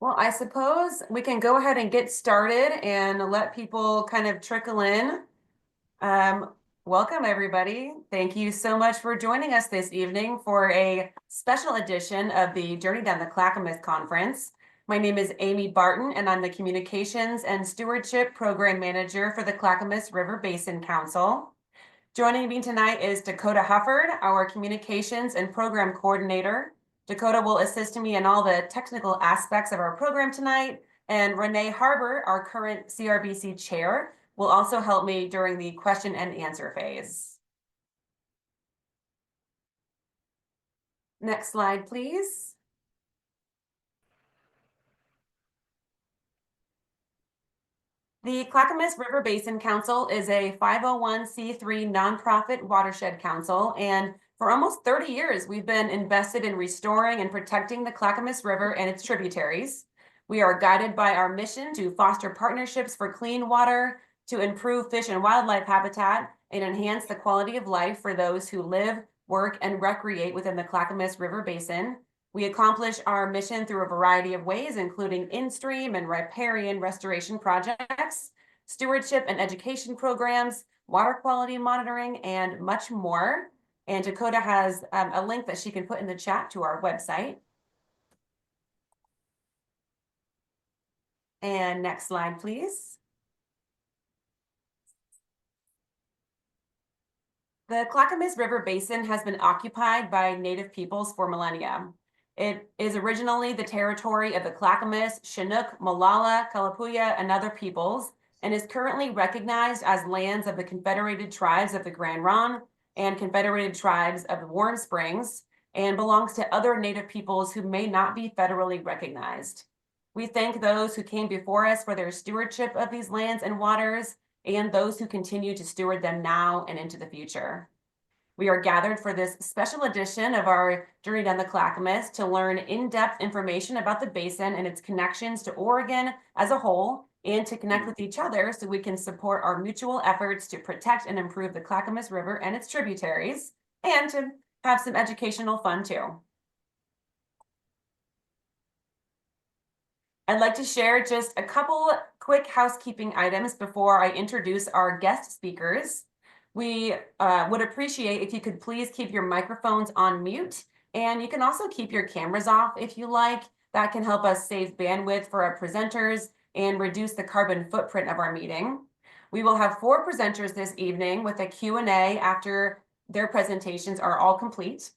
Well, I suppose we can go ahead and get started and let people kind of trickle in. Um, Welcome, everybody. Thank you so much for joining us this evening for a special edition of the Journey Down the Clackamas Conference. My name is Amy Barton, and I'm the Communications and Stewardship Program Manager for the Clackamas River Basin Council. Joining me tonight is Dakota Hufford, our Communications and Program Coordinator. Dakota will assist me in all the technical aspects of our program tonight, and Renee Harbor, our current CRBC Chair, will also help me during the question and answer phase. Next slide, please. The Clackamas River Basin Council is a 501c3 nonprofit watershed council, and for almost 30 years, we've been invested in restoring and protecting the Clackamas River and its tributaries. We are guided by our mission to foster partnerships for clean water, to improve fish and wildlife habitat, and enhance the quality of life for those who live, work, and recreate within the Clackamas River Basin. We accomplish our mission through a variety of ways, including in-stream and riparian restoration projects, stewardship and education programs, water quality monitoring, and much more. And Dakota has a link that she can put in the chat to our website. And next slide, please. The Clackamas River Basin has been occupied by Native peoples for millennia. It is originally the territory of the Clackamas, Chinook, Molalla, Kalapuya, and other peoples, and is currently recognized as lands of the Confederated Tribes of the Grand Ronde and Confederated Tribes of the Warm Springs, and belongs to other Native peoples who may not be federally recognized. We thank those who came before us for their stewardship of these lands and waters, and those who continue to steward them now and into the future. We are gathered for this special edition of our Journey Down the Clackamas to learn in-depth information about the basin and its connections to Oregon as a whole, and to connect with each other so we can support our mutual efforts to protect and improve the Clackamas River and its tributaries, and to have some educational fun too. I'd like to share just a couple quick housekeeping items before I introduce our guest speakers. We would appreciate if you could please keep your microphones on mute, and you can also keep your cameras off if you like. That can help us save bandwidth for our presenters and reduce the carbon footprint of our meeting. We will have 4 presenters this evening with a Q&A after their presentations are all complete.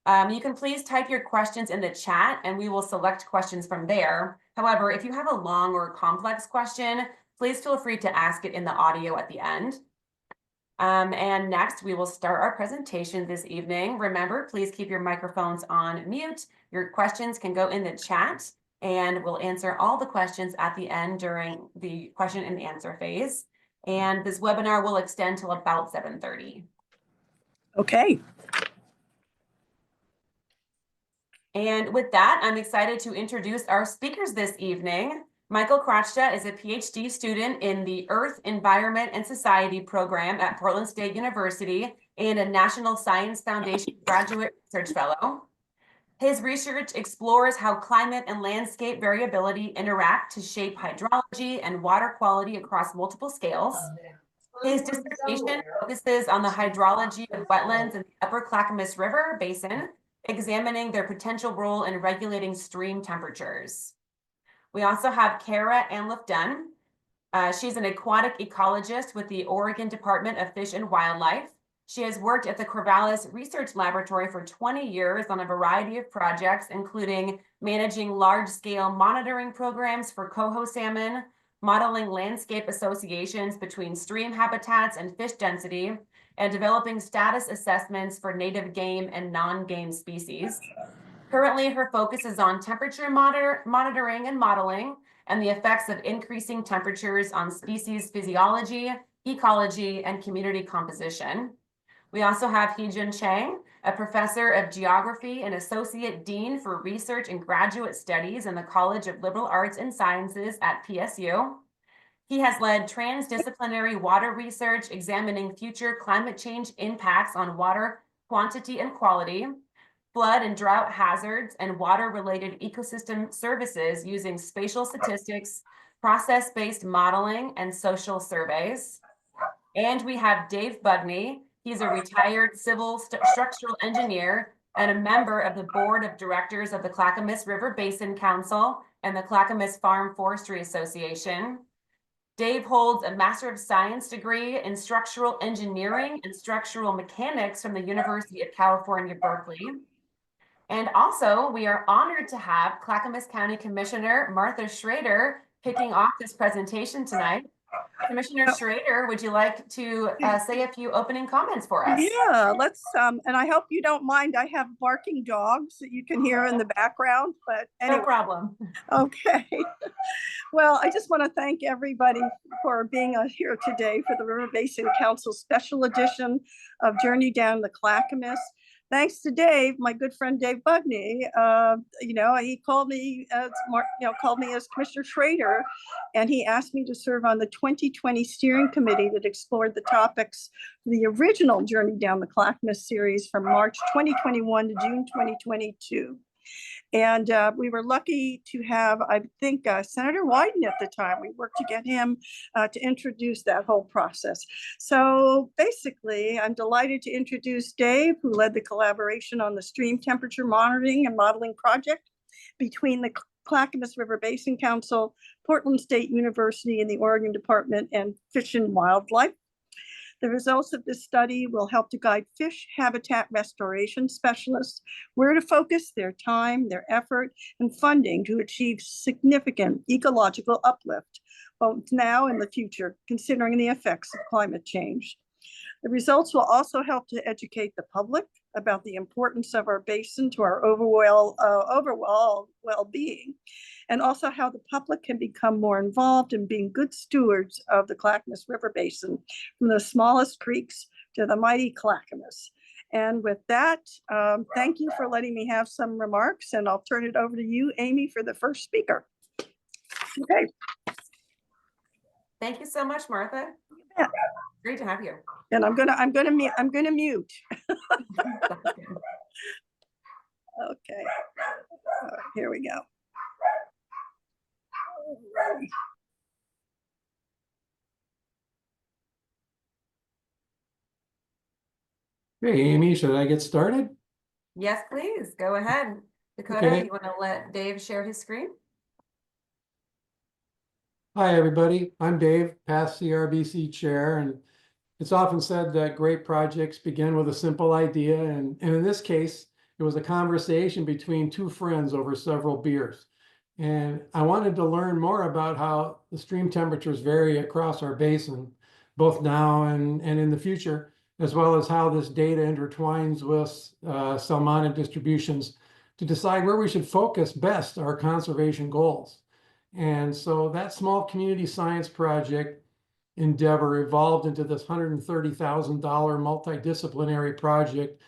You can please type your questions in the chat and we will select questions from there. However, if you have a long or complex question, please feel free to ask it in the audio at the end. And next, we will start our presentation this evening. Remember, please keep your microphones on mute. Your questions can go in the chat, and we'll answer all the questions at the end during the question and answer phase. And this webinar will extend till about 7:30. Okay. And with that, I'm excited to introduce our speakers this evening. Michael Krachta is a PhD student in the Earth, Environment, and Society program at Portland State University and a National Science Foundation Graduate Research Fellow. His research explores how climate and landscape variability interact to shape hydrology and water quality across multiple scales. His dissertation focuses on the hydrology of wetlands in the Upper Clackamas River Basin, examining their potential role in regulating stream temperatures. We also have Kara Anliff-Dunn. She's an aquatic ecologist with the Oregon Department of Fish and Wildlife. She has worked at the Corvallis Research Laboratory for 20 years on a variety of projects, including managing large-scale monitoring programs for coho salmon, modeling landscape associations between stream habitats and fish density, and developing status assessments for native game and non-game species. Currently, her focus is on temperature monitoring and modeling, and the effects of increasing temperatures on species physiology, ecology, and community composition. We also have Hee-Jun Chang, a professor of geography and associate dean for research and graduate studies in the College of Liberal Arts and Sciences at PSU. He has led transdisciplinary water research examining future climate change impacts on water quantity and quality, flood and drought hazards, and water-related ecosystem services using spatial statistics, process-based modeling, and social surveys. And we have Dave Bugney. He's a retired civil structural engineer and a member of the board of directors of the Clackamas River Basin Council and the Clackamas Farm Forestry Association. Dave holds a Master of Science degree in structural engineering and structural mechanics from the University of California, Berkeley. And also, we are honored to have Clackamas County Commissioner Martha Schrader kicking off this presentation tonight. Commissioner Schrader, would you like to say a few opening comments for us? Yeah, let's, and I hope you don't mind. I have barking dogs that you can hear in the background, but anyway. No problem. Okay. Well, I just want to thank everybody for being here today for the River Basin Council special edition of Journey Down the Clackamas. Thanks to Dave, my good friend Dave Bugney. He called me as Commissioner Schrader, and he asked me to serve on the 2020 steering committee that explored the topics for the original Journey Down the Clackamas series from March 2021 to June 2022. And we were lucky to have, I think, Senator Wyden at the time. We worked to get him to introduce that whole process. So basically, I'm delighted to introduce Dave, who led the collaboration on the stream temperature monitoring and modeling project between the Clackamas River Basin Council, Portland State University, and the Oregon Department and Fish and Wildlife. The results of this study will help to guide fish habitat restoration specialists where to focus their time, their effort, and funding to achieve significant ecological uplift, both now and the future, considering the effects of climate change. The results will also help to educate the public about the importance of our basin to our overall well-being, and also how the public can become more involved in being good stewards of the Clackamas River Basin, from the smallest creeks to the mighty Clackamas. And with that, thank you for letting me have some remarks, and I'll turn it over to you, Amy, for the first speaker. Okay. Thank you so much, Martha. Yeah. Great to have you. And I'm gonna mute. Okay. Here we go. Hey, Amy, should I get started? Yes, please. Go ahead. Dakota, Okay. you want to let Dave share his screen? Hi, everybody. I'm Dave, past CRBC chair, and it's often said that great projects begin with a simple idea, and in this case, it was a conversation between two friends over several beers. And I wanted to learn more about how the stream temperatures vary across our basin, both now and in the future, as well as how this data intertwines with salmonid distributions to decide where we should focus best our conservation goals. And so that small community science project endeavor evolved into this $130,000 multidisciplinary project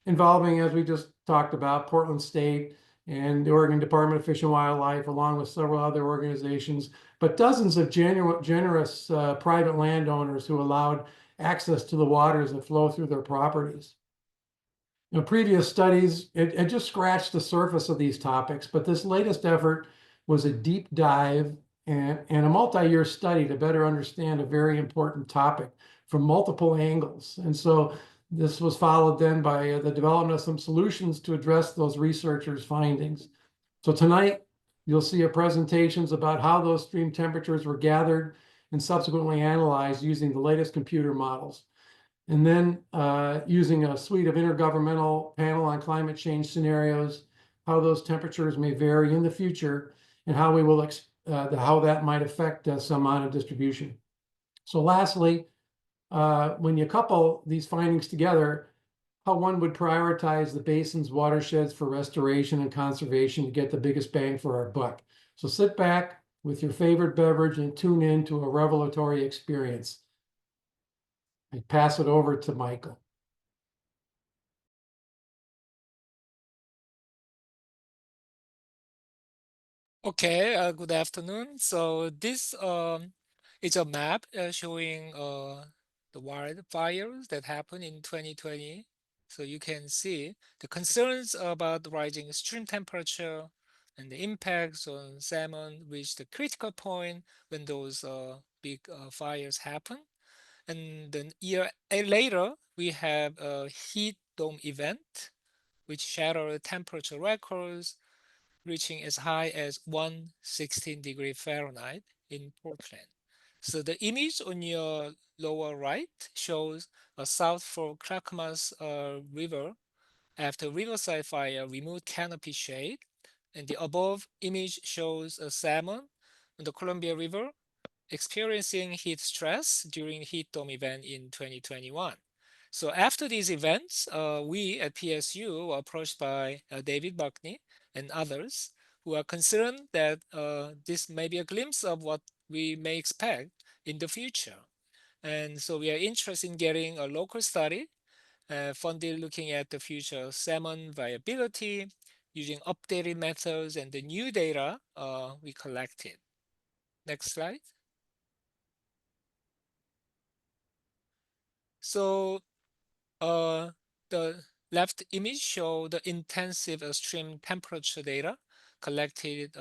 involving, as we just talked about, Portland State and the Oregon Department of Fish and Wildlife, along with several other organizations, but dozens of generous private landowners who allowed access to the waters that flow through their properties. Previous studies, it just scratched the surface of these topics, but this latest effort was a deep dive and a multi-year study to better understand a very important topic from multiple angles. And so this was followed then by the development of some solutions to address those researchers' findings. So tonight, you'll see presentations about how those stream temperatures were gathered and subsequently analyzed using the latest computer models. And then using a suite of Intergovernmental Panel on climate change scenarios, how those temperatures may vary in the future, and how we will how that might affect salmonid distribution. So lastly, when you couple these findings together, how one would prioritize the basin's watersheds for restoration and conservation to get the biggest bang for our buck. So sit back with your favorite beverage and tune in to a revelatory experience. I pass it over to Michael. Okay, good afternoon. So this is a map showing the wildfires that happened in 2020. So you can see the concerns about rising stream temperature and the impacts on salmon reach the critical point when those big fires happen. And then later, we have a heat dome event, which shattered temperature records, reaching as high as 116 Fahrenheit in Portland. So the image on your lower right shows a South Fork Clackamas River after riverside fire removed canopy shade, and the above image shows a salmon on the Columbia River experiencing heat stress during heat dome event in 2021. So after these events, we at PSU were approached by David Buckney and others who are concerned that this may be a glimpse of what we may expect in the future. And so we are interested in getting a local study funded looking at the future salmon viability using updated methods and the new data we collected. Next slide. So the left image show the intensive stream temperature data collected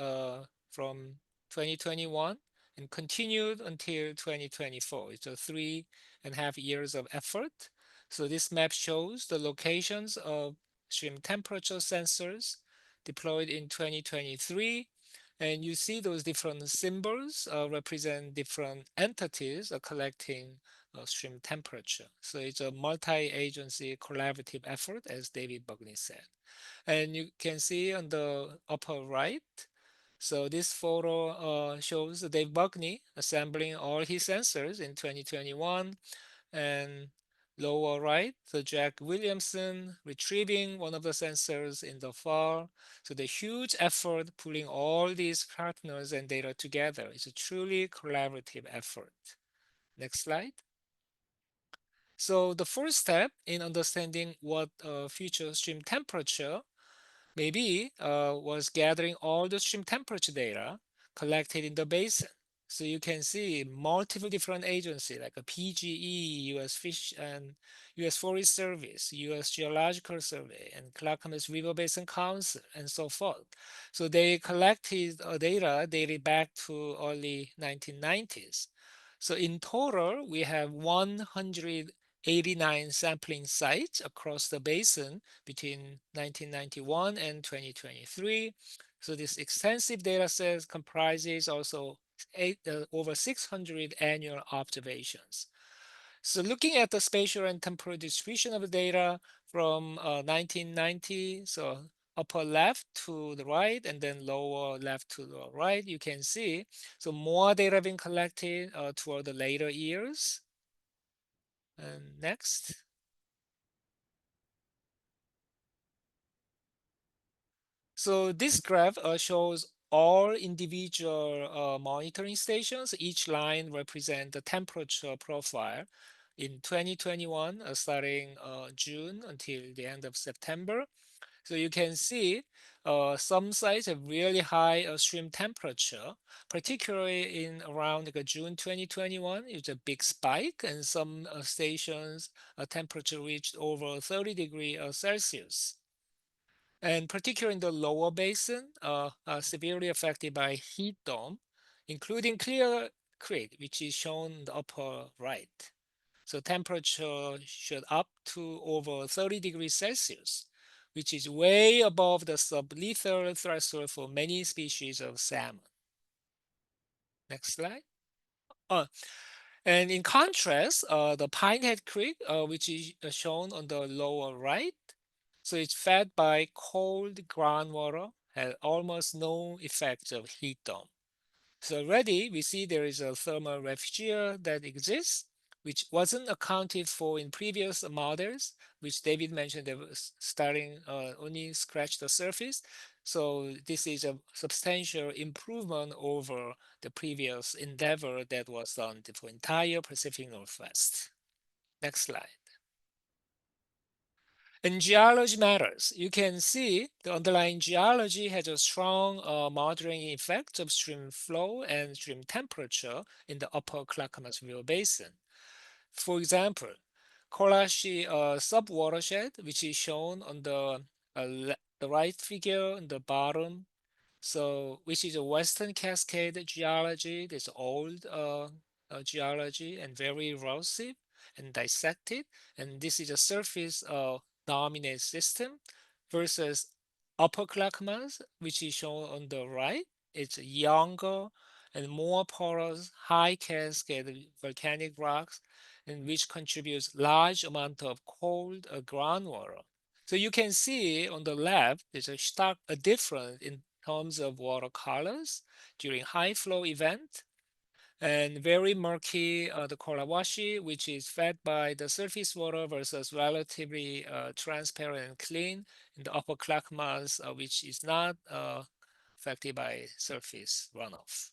from 2021 and continued until 2024. It's a 3.5 years of effort. So this map shows the locations of stream temperature sensors deployed in 2023. And you see those different symbols represent different entities collecting stream temperature. So it's a multi-agency collaborative effort, as David Buckney said. And you can see on the upper right, so this photo shows Dave Buckney assembling all his sensors in 2021, and lower right, the Jack Williamson retrieving one of the sensors in the fall. So the huge effort pulling all these partners and data together. It's a truly collaborative effort. Next slide. So the first step in understanding what future stream temperature maybe was gathering all the stream temperature data collected in the basin. So you can see multiple different agencies like a PGE, U.S. Fish and U.S. Forest Service, U.S. Geological Survey, and Clackamas River Basin Council, and so forth. So they collected data dated back to early 1990s. So in total, we have 189 sampling sites across the basin between 1991 and 2023. So this extensive data set comprises also over 600 annual observations. So looking at the spatial and temporal distribution of the data from 1990, so upper left to the right and then lower left to the right, you can see so more data being collected toward the later years. And next. So this graph shows all individual monitoring stations. Each line represents the temperature profile in 2021, starting June until the end of September. So you can see some sites have really high stream temperature, particularly in around June 2021. It's a big spike, and some stations temperature reached over 30°C. And particularly in the lower basin, severely affected by heat dome, including Clear Creek, which is shown in the upper right. So temperature should up to over 30°C, which is way above the sublethal threshold for many species of salmon. Next slide. And in contrast, the Pinehead Creek, which is shown on the lower right, so it's fed by cold groundwater, had almost no effects of heat dome. So already we see there is a thermal refugia that exists, which wasn't accounted for in previous models, which David mentioned they were starting only scratch the surface. So this is a substantial improvement over the previous endeavor that was done for entire Pacific Northwest. Next slide. And geology matters. You can see the underlying geology has a strong moderating effect of stream flow and stream temperature in the upper Clackamas River Basin. For example, Kolashi sub-watershed, which is shown on the right figure in the bottom. So, which is a Western Cascade geology. This old geology and very erosive and dissected. And this is a surface dominant system versus Upper Clackamas, which is shown on the right. It's younger and more porous, high cascade volcanic rocks, and which contributes large amount of cold groundwater. So you can see on the left, there's a stark difference in terms of water colors during high flow event, and very murky the Kolawashi, which is fed by the surface water versus relatively transparent and clean in the upper Clackamas, which is not affected by surface runoff.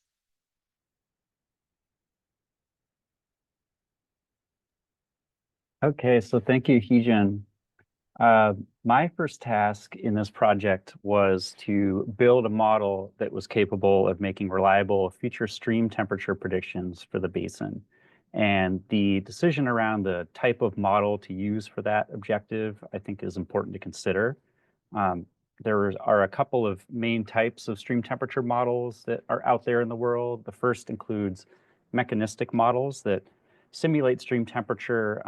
Okay, so thank you, Heejun. My first task in this project was to build a model that was capable of making reliable future stream temperature predictions for the basin. And the decision around the type of model to use for that objective, I think, is important to consider. There are a couple of main types of stream temperature models that are out there in the world. The first includes mechanistic models that simulate stream temperature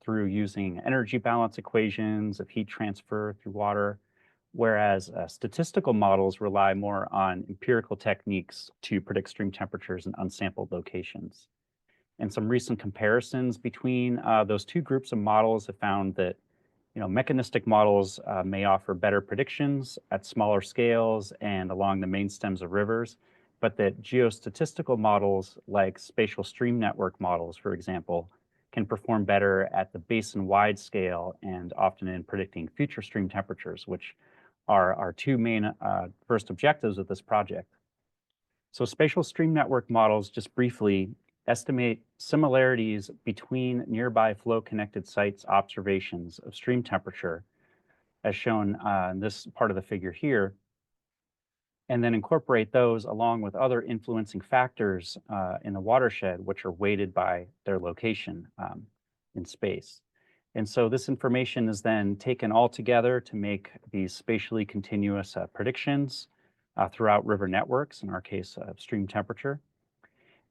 through using energy balance equations of heat transfer through water, whereas statistical models rely more on empirical techniques to predict stream temperatures in unsampled locations. And some recent comparisons between those two groups of models have found that mechanistic models may offer better predictions at smaller scales and along the main stems of rivers, but that geostatistical models like spatial stream network models, for example, can perform better at the basin-wide scale and often in predicting future stream temperatures, which are our two main first objectives of this project. So spatial stream network models, just briefly, estimate similarities between nearby flow-connected sites' observations of stream temperature, as shown in this part of the figure here, and then incorporate those along with other influencing factors in the watershed, which are weighted by their location in space. And so this information is then taken all together to make these spatially continuous predictions throughout river networks, in our case, stream temperature.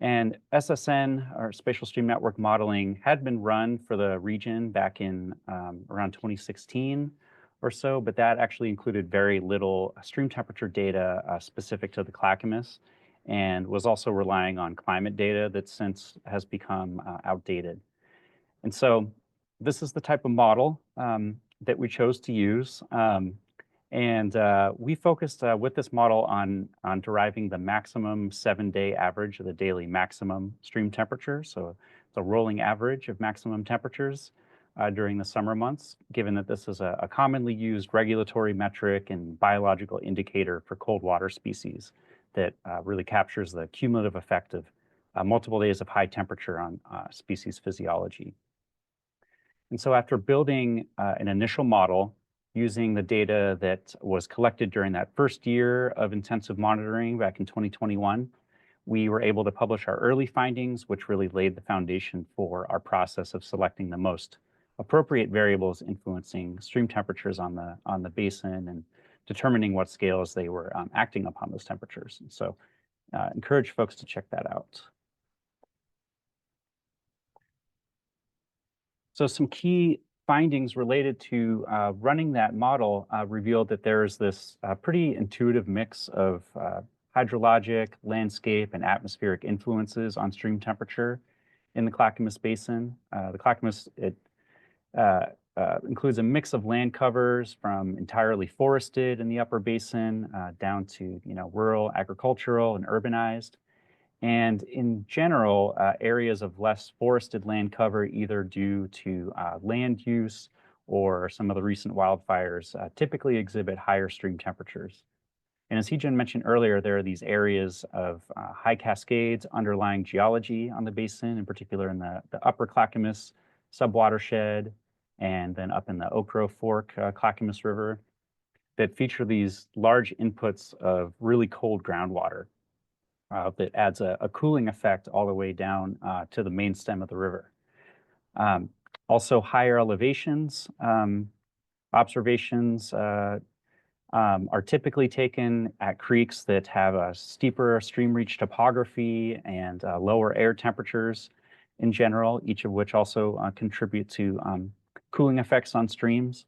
And SSN, or Spatial Stream Network Modeling, had been run for the region back in around 2016 or so, but that actually included very little stream temperature data specific to the Clackamas, and was also relying on climate data that since has become outdated. And so this is the type of model that we chose to use. And we focused with this model on deriving the maximum 7-day average of the daily maximum stream temperature. So the rolling average of maximum temperatures during the summer months, given that this is a commonly used regulatory metric and biological indicator for cold water species that really captures the cumulative effect of multiple days of high temperature on species physiology. And so after building an initial model, using the data that was collected during that first year of intensive monitoring back in 2021, we were able to publish our early findings, which really laid the foundation for our process of selecting the most appropriate variables influencing stream temperatures on the basin and determining what scales they were acting upon those temperatures. And so encourage folks to check that out. So some key findings related to running that model revealed that there is this pretty intuitive mix of hydrologic, landscape, and atmospheric influences on stream temperature in the Clackamas Basin. The Clackamas, includes a mix of land covers from entirely forested in the upper basin down to rural, agricultural, and urbanized. And in general, areas of less forested land cover, either due to land use or some of the recent wildfires, typically exhibit higher stream temperatures. And as Heejun mentioned earlier, there are these areas of high cascades underlying geology on the basin, in particular in the upper Clackamas subwatershed, and then up in the Oak Grove Fork Clackamas River, that feature these large inputs of really cold groundwater. That adds a cooling effect all the way down to the main stem of the river. Also higher elevations. Observations are typically taken at creeks that have a steeper stream reach topography and lower air temperatures in general, each of which also contribute to cooling effects on streams.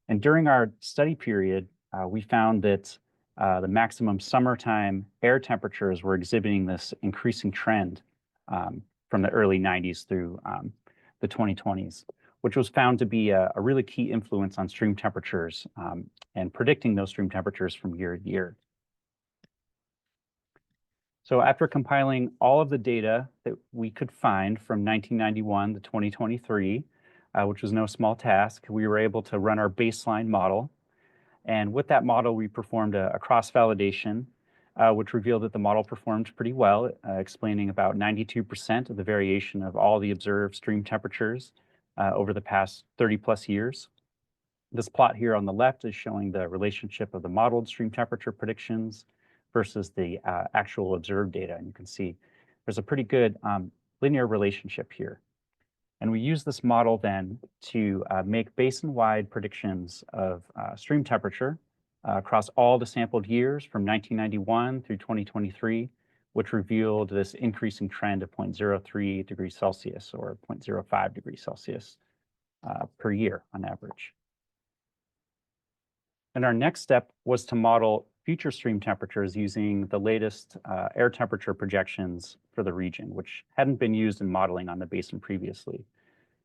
And during our study period, we found that the maximum summertime air temperatures were exhibiting this increasing trend from the early 90s through the 2020s, which was found to be a really key influence on stream temperatures and predicting those stream temperatures from year to year. So after compiling all of the data that we could find from 1991 to 2023, which was no small task, we were able to run our baseline model. And with that model, we performed a cross-validation, which revealed that the model performed pretty well, explaining about 92% of the variation of all the observed stream temperatures over the past 30 plus years. This plot here on the left is showing the relationship of the modeled stream temperature predictions versus the actual observed data. And you can see there's a pretty good linear relationship here. And we use this model then to make basin-wide predictions of stream temperature across all the sampled years from 1991 through 2023, which revealed this increasing trend of 0.03 degrees Celsius or 0.05 degrees Celsius per year on average. And our next step was to model future stream temperatures using the latest air temperature projections for the region, which hadn't been used in modeling on the basin previously.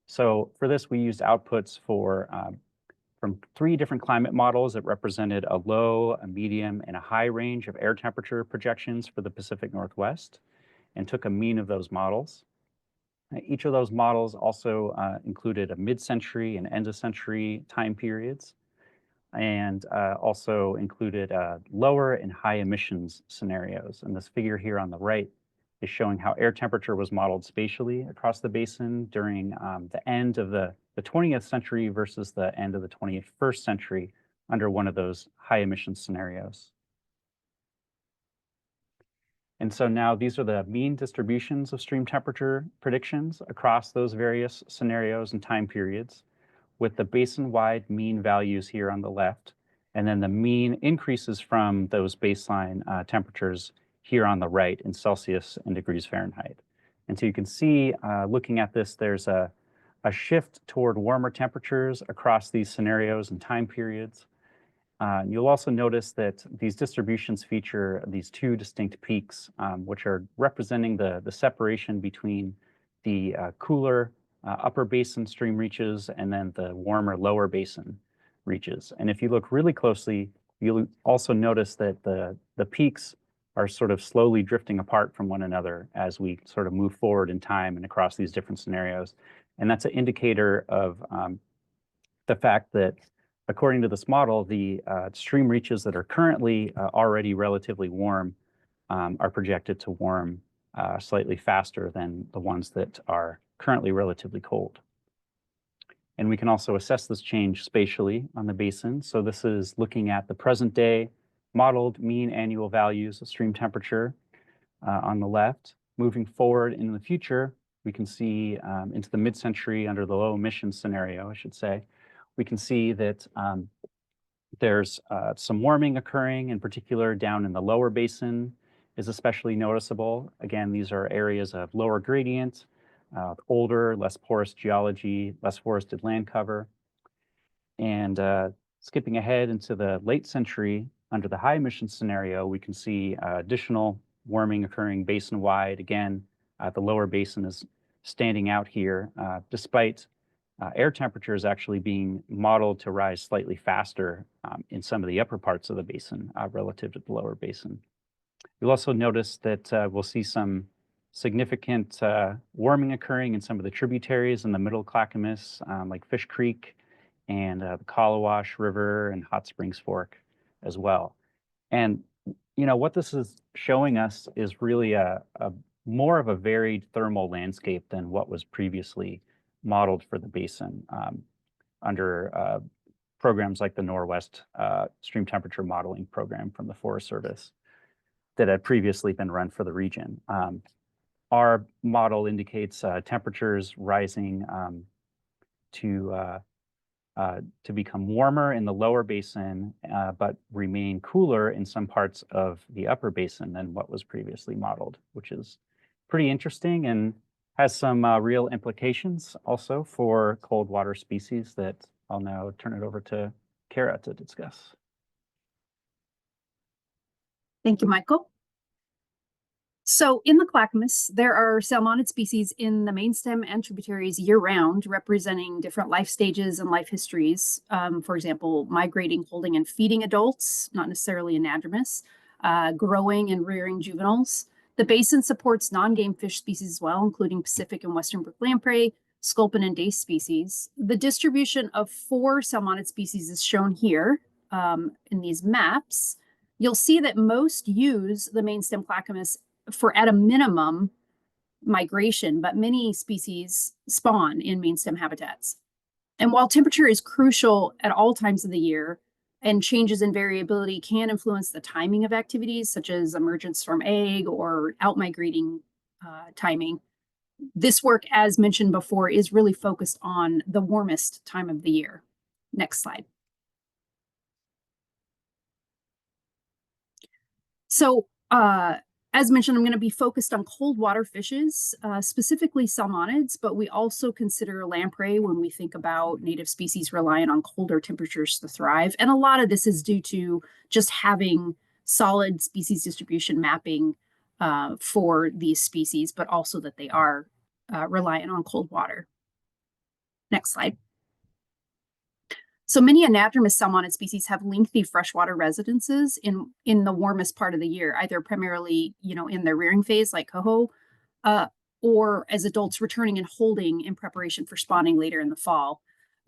So for this, we used outputs from 3 different climate models that represented a low, a medium, and a high range of air temperature projections for the Pacific Northwest, and took a mean of those models. Each of those models also included a mid-century and end-of-century time periods, and also included lower and high emissions scenarios. And this figure here on the right is showing how air temperature was modeled spatially across the basin during the end of the 20th century versus the end of the 21st century under one of those high emissions scenarios. And so now these are the mean distributions of stream temperature predictions across those various scenarios and time periods, with the basin-wide mean values here on the left, and then the mean increases from those baseline temperatures here on the right in Celsius and degrees Fahrenheit. And so you can see, looking at this, there's a shift toward warmer temperatures across these scenarios and time periods. You'll also notice that these distributions feature these 2 distinct peaks, which are representing the separation between the cooler upper basin stream reaches and then the warmer lower basin reaches. And if you look really closely, you'll also notice that the peaks are sort of slowly drifting apart from one another as we sort of move forward in time and across these different scenarios. And that's an indicator of the fact that, according to this model, the stream reaches that are currently already relatively warm are projected to warm slightly faster than the ones that are currently relatively cold. And we can also assess this change spatially on the basin. So this is looking at the present day modeled mean annual values of stream temperature on the left. Moving forward in the future, we can see into the mid-century under the low emission scenario, I should say, we can see that there's some warming occurring, in particular down in the lower basin is especially noticeable. Again, these are areas of lower gradient, older, less porous geology, less forested land cover. And skipping ahead into the late century, under the high emission scenario, we can see additional warming occurring basin-wide. Again, the lower basin is standing out here, despite air temperatures actually being modeled to rise slightly faster in some of the upper parts of the basin relative to the lower basin. You'll also notice that we'll see some significant warming occurring in some of the tributaries in the middle Clackamas, like Fish Creek and the Kallawash River and Hot Springs Fork as well. And you know what this is showing us is really a more of a varied thermal landscape than what was previously modeled for the basin under programs like the Norwest Stream Temperature Modeling Program from the Forest Service that had previously been run for the region. Our model indicates temperatures rising to become warmer in the lower basin, but remain cooler in some parts of the upper basin than what was previously modeled, which is pretty interesting and has some real implications also for cold water species that I'll now turn it over to Kara to discuss. Thank you, Michael. So in the Clackamas, there are salmonid species in the main stem and tributaries year-round, representing different life stages and life histories. For example, migrating, holding, and feeding adults, not necessarily anadromous, growing and rearing juveniles. The basin supports non-game fish species as well, including Pacific and Western brook lamprey, sculpin, and dace species. The distribution of 4 salmonid species is shown here in these maps. You'll see that most use the main stem Clackamas for, at a minimum, migration, but many species spawn in main stem habitats. And while temperature is crucial at all times of the year, and changes in variability can influence the timing of activities, such as emergence from egg or outmigrating timing, this work, as mentioned before, is really focused on the warmest time of the year. Next slide. So, as mentioned, I'm going to be focused on cold water fishes, specifically salmonids, but we also consider lamprey when we think about native species reliant on colder temperatures to thrive. And a lot of this is due to just having solid species distribution mapping for these species, but also that they are reliant on cold water. Next slide. So many anadromous salmonid species have lengthy freshwater residences in the warmest part of the year, either primarily, in their rearing phase, like coho, or as adults returning and holding in preparation for spawning later in the fall.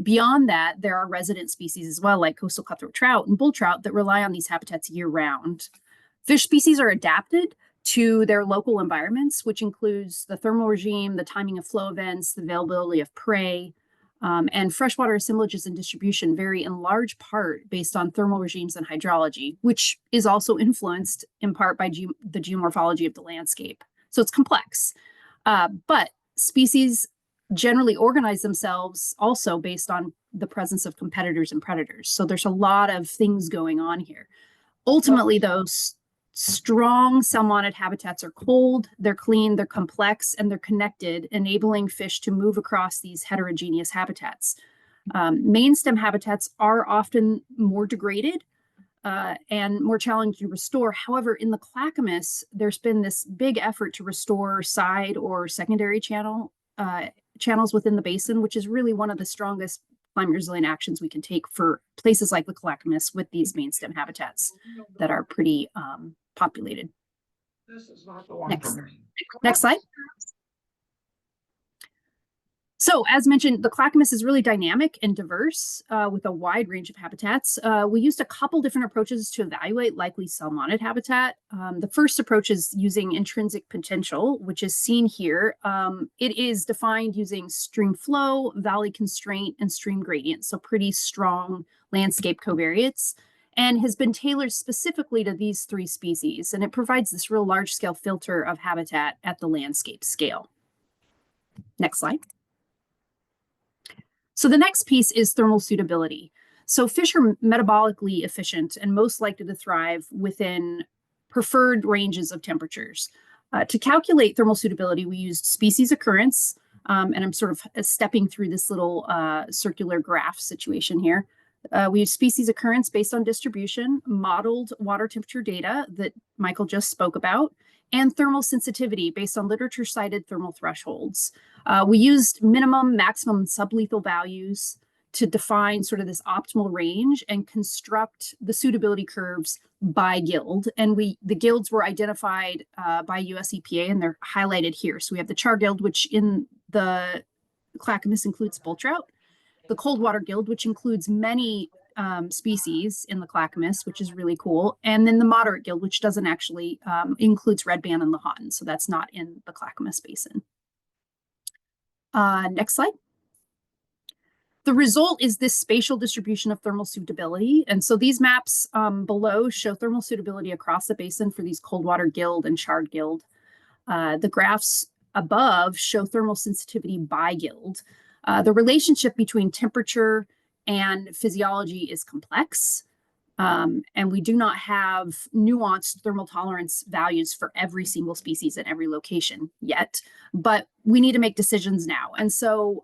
Beyond that, there are resident species as well, like coastal cutthroat trout and bull trout, that rely on these habitats year-round. Fish species are adapted to their local environments, which includes the thermal regime, the timing of flow events, the availability of prey, and freshwater assemblages and distribution vary in large part based on thermal regimes and hydrology, which is also influenced in part by the geomorphology of the landscape. So it's complex, but species generally organize themselves also based on the presence of competitors and predators. So there's a lot of things going on here. Ultimately, those strong salmonid habitats are cold, they're clean, they're complex, and they're connected, enabling fish to move across these heterogeneous habitats. Main stem habitats are often more degraded and more challenging to restore. However, in the Clackamas, there's been this big effort to restore side or secondary channels within the basin, which is really one of the strongest climate resilient actions we can take for places like the Clackamas with these main stem habitats that are pretty populated. This is not the one Next. for me. Next slide. So, as mentioned, the Clackamas is really dynamic and diverse with a wide range of habitats. We used a couple different approaches to evaluate likely salmonid habitat. The first approach is using intrinsic potential, which is seen here. It is defined using stream flow, valley constraint, and stream gradient, so pretty strong landscape covariates, and has been tailored specifically to these 3 species. And it provides this real large-scale filter of habitat at the landscape scale. Next slide. So the next piece is thermal suitability. So fish are metabolically efficient and most likely to thrive within preferred ranges of temperatures. To calculate thermal suitability, we used species occurrence, and I'm sort of stepping through this little circular graph situation here. We use species occurrence based on distribution, modeled water temperature data that Michael just spoke about, and thermal sensitivity based on literature cited thermal thresholds. We used minimum, maximum, and sublethal values to define sort of this optimal range and construct the suitability curves by guild. And the guilds were identified by US EPA, and they're highlighted here. So we have the char guild, which in the Clackamas includes bull trout, the cold water guild, which includes many species in the Clackamas, which is really cool. And then the moderate guild, which doesn't actually includes red band and Lahontan. So that's not in the Clackamas Basin. Next slide. The result is this spatial distribution of thermal suitability. And so these maps below show thermal suitability across the basin for these cold water guild and charred guild. The graphs above show thermal sensitivity by guild. The relationship between temperature and physiology is complex. And we do not have nuanced thermal tolerance values for every single species at every location yet, but we need to make decisions now. And so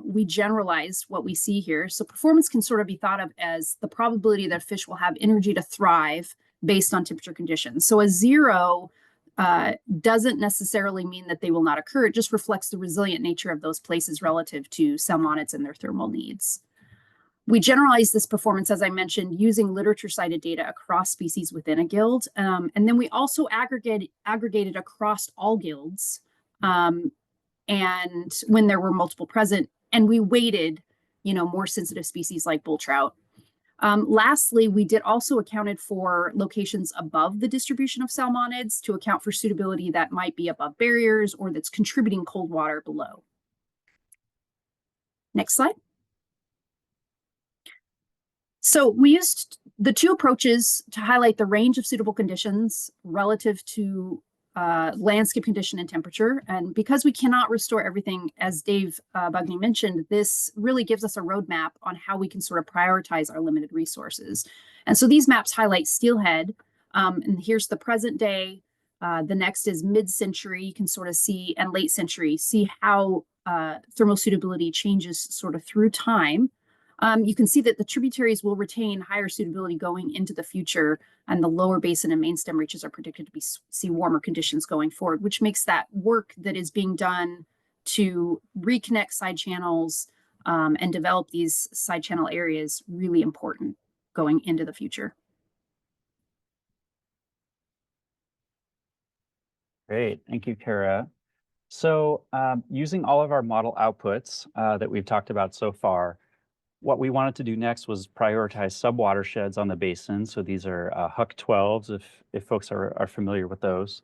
we generalize what we see here. So performance can sort of be thought of as the probability that a fish will have energy to thrive based on temperature conditions. So a 0 doesn't necessarily mean that they will not occur. It just reflects the resilient nature of those places relative to salmonids and their thermal needs. We generalize this performance, as I mentioned, using literature-cited data across species within a guild. And then we also aggregated across all guilds and when there were multiple present, and we weighted, more sensitive species like bull trout. Lastly, we did also accounted for locations above the distribution of salmonids to account for suitability that might be above barriers or that's contributing cold water below. Next slide. So we used the two approaches to highlight the range of suitable conditions relative to landscape condition and temperature. And because we cannot restore everything, as Dave Bugney mentioned, this really gives us a roadmap on how we can sort of prioritize our limited resources. And so these maps highlight steelhead, and here's the present day. The next is mid-century, you can sort of see, and late century, see how thermal suitability changes sort of through time. You can see that the tributaries will retain higher suitability going into the future, and the lower basin and main stem reaches are predicted to see warmer conditions going forward, which makes that work that is being done to reconnect side channels and develop these side channel areas really important going into the future. Great, thank you, Kara. So using all of our model outputs that we've talked about so far, what we wanted to do next was prioritize subwatersheds on the basin. So these are Huck 12s, if folks are familiar with those,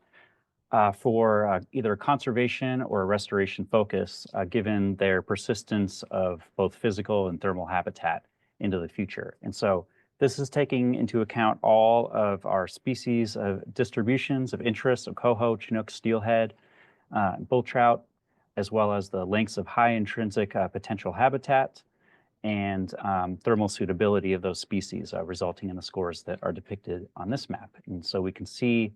for either conservation or restoration focus, given their persistence of both physical and thermal habitat into the future. And so this is taking into account all of our species of distributions of interest of coho, Chinook, steelhead, bull trout, as well as the lengths of high intrinsic potential habitat, and thermal suitability of those species, resulting in the scores that are depicted on this map. And so we can see,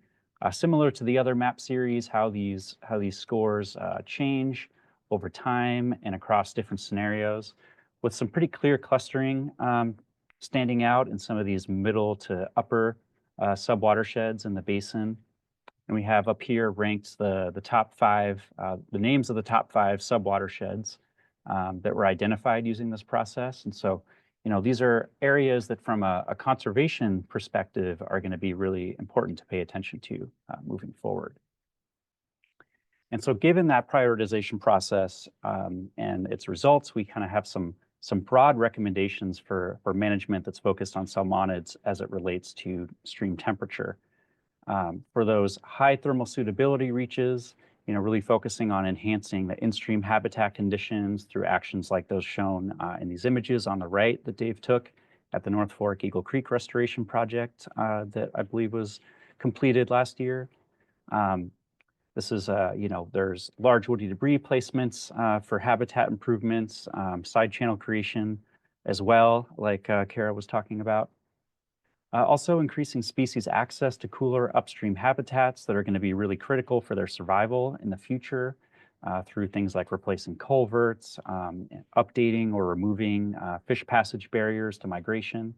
similar to the other map series, how these scores change over time and across different scenarios, with some pretty clear clustering standing out in some of these middle to upper subwatersheds in the basin. And we have up here ranked the top 5, the names of the top 5 subwatersheds that were identified using this process. And so, these are areas that from a conservation perspective are going to be really important to pay attention to moving forward. And so given that prioritization process and its results, we kind of have some broad recommendations for management that's focused on salmonids as it relates to stream temperature. For those high thermal suitability reaches, really focusing on enhancing the in-stream habitat conditions through actions like those shown in these images on the right that Dave took at the North Fork Eagle Creek Restoration Project that I believe was completed last year. This is, there's large woody debris placements for habitat improvements, side channel creation as well, like Kara was talking about. Also increasing species access to cooler upstream habitats that are going to be really critical for their survival in the future through things like replacing culverts, updating or removing fish passage barriers to migration.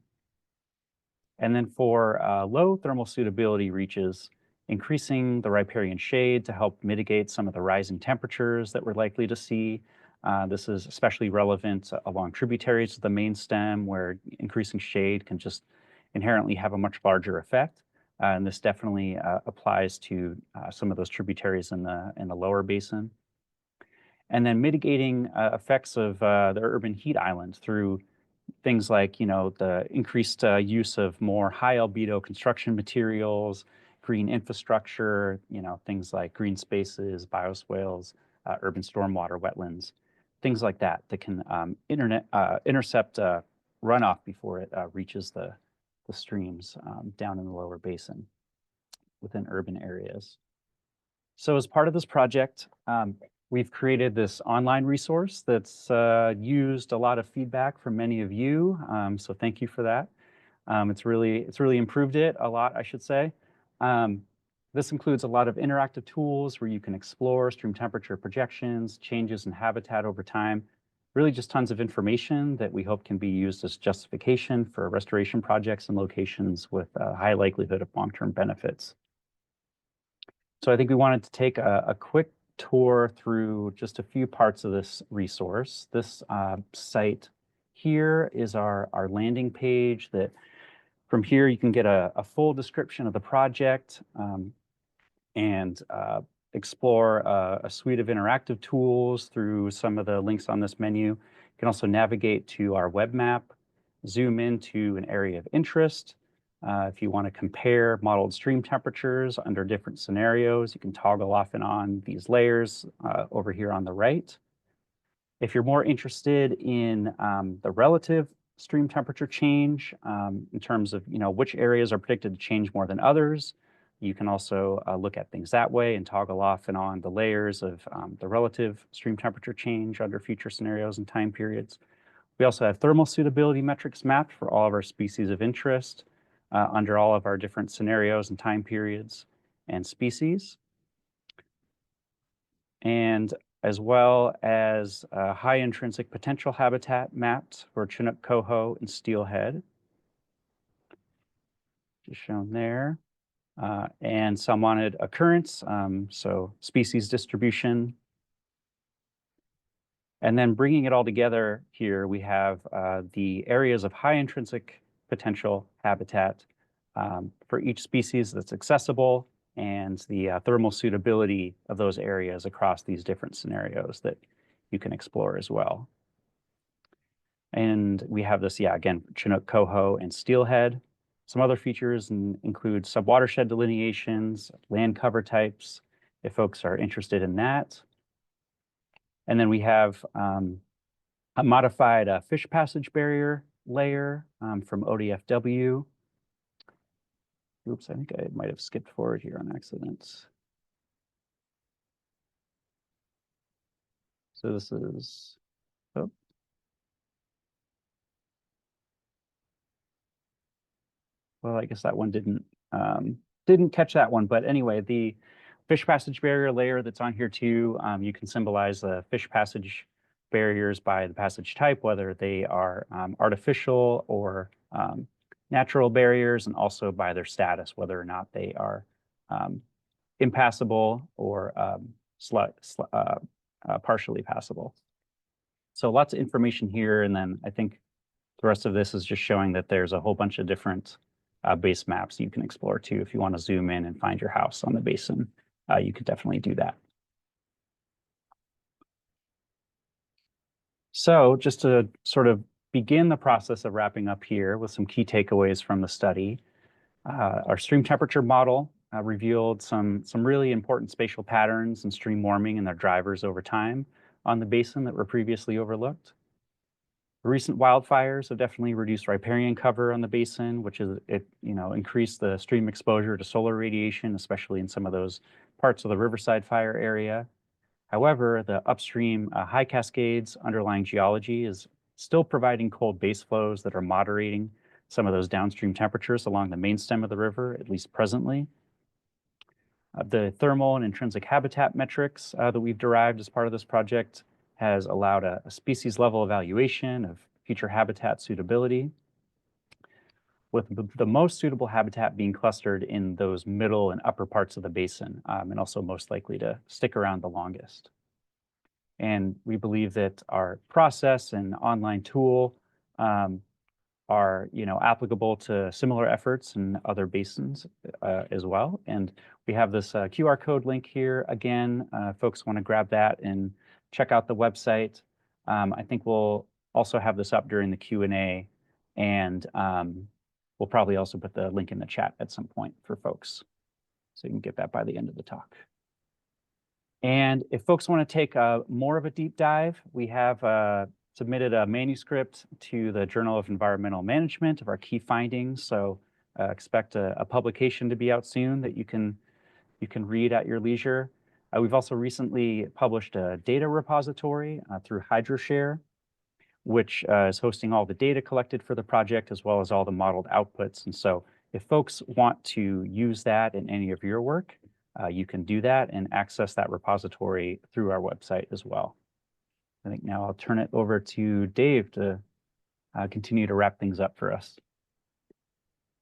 And then for low thermal suitability reaches, increasing the riparian shade to help mitigate some of the rising temperatures that we're likely to see. This is especially relevant along tributaries of the main stem, where increasing shade can just inherently have a much larger effect. And this definitely applies to some of those tributaries in the lower basin. And then mitigating effects of the urban heat island through things like, the increased use of more high albedo construction materials, green infrastructure, things like green spaces, bioswales, urban stormwater wetlands, things like that can intercept runoff before it reaches the streams down in the lower basin within urban areas. So as part of this project, we've created this online resource that's used a lot of feedback from many of you. So thank you for that. It's really improved it a lot, I should say. This includes a lot of interactive tools where you can explore stream temperature projections, changes in habitat over time, really just tons of information that we hope can be used as justification for restoration projects and locations with a high likelihood of long-term benefits. So I think we wanted to take a quick tour through just a few parts of this resource. This site here is our landing page that from here you can get a full description of the project and explore a suite of interactive tools through some of the links on this menu. You can also navigate to our web map, zoom into an area of interest. If you want to compare modeled stream temperatures under different scenarios, you can toggle off and on these layers over here on the right. If you're more interested in the relative stream temperature change in terms of which areas are predicted to change more than others, you can also look at things that way and toggle off and on the layers of the relative stream temperature change under future scenarios and time periods. We also have thermal suitability metrics mapped for all of our species of interest under all of our different scenarios and time periods and species. And as well as high intrinsic potential habitat mapped for Chinook, coho, and steelhead, just shown there. And salmonid occurrence, so species distribution. And then bringing it all together here, we have the areas of high intrinsic potential habitat for each species that's accessible and the thermal suitability of those areas across these different scenarios that you can explore as well. And we have this, again, Chinook, coho, and steelhead. Some other features include subwatershed delineations, land cover types, if folks are interested in that. And then we have a modified fish passage barrier layer from ODFW. Oops, I think I might have skipped forward here on accident. So this is, oh. Well, I guess that one didn't catch that one, but anyway, the fish passage barrier layer that's on here too, you can symbolize the fish passage barriers by the passage type, whether they are artificial or natural barriers, and also by their status, whether or not they are impassable or partially passable. So lots of information here, and then I think the rest of this is just showing that there's a whole bunch of different base maps you can explore too. If you want to zoom in and find your house on the basin, you could definitely do that. So just to sort of begin the process of wrapping up here with some key takeaways from the study, our stream temperature model revealed some really important spatial patterns in stream warming and their drivers over time on the basin that were previously overlooked. Recent wildfires have definitely reduced riparian cover on the basin, which is increased the stream exposure to solar radiation, especially in some of those parts of the Riverside fire area. However, the upstream high cascades underlying geology is still providing cold base flows that are moderating some of those downstream temperatures along the main stem of the river, at least presently. The thermal and intrinsic habitat metrics that we've derived as part of this project has allowed a species level evaluation of future habitat suitability, with the most suitable habitat being clustered in those middle and upper parts of the basin, and also most likely to stick around the longest. And we believe that our process and online tool are applicable to similar efforts in other basins as well. And we have this QR code link here. Again, folks want to grab that and check out the website. I think we'll also have this up during the Q&A, and we'll probably also put the link in the chat at some point for folks, so you can get that by the end of the talk. And if folks want to take more of a deep dive, we have submitted a manuscript to the Journal of Environmental Management of our key findings. So expect a publication to be out soon that you can read at your leisure. We've also recently published a data repository through HydroShare, which is hosting all the data collected for the project as well as all the modeled outputs. And so if folks want to use that in any of your work, you can do that and access that repository through our website as well. I think now I'll turn it over to Dave to continue to wrap things up for us.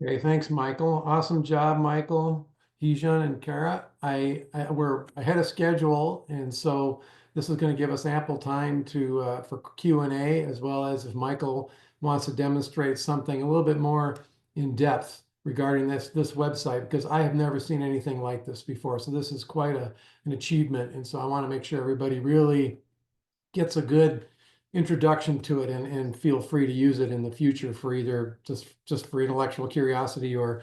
Okay, thanks, Michael. Awesome job, Michael, Heejun, and Kara. We're ahead of schedule, and so this is going to give us ample time to for Q&A, as well as if Michael wants to demonstrate something a little bit more in depth regarding this website, because I have never seen anything like this before. So this is quite an achievement, and so I want to make sure everybody really gets a good introduction to it, and feel free to use it in the future for either just for intellectual curiosity or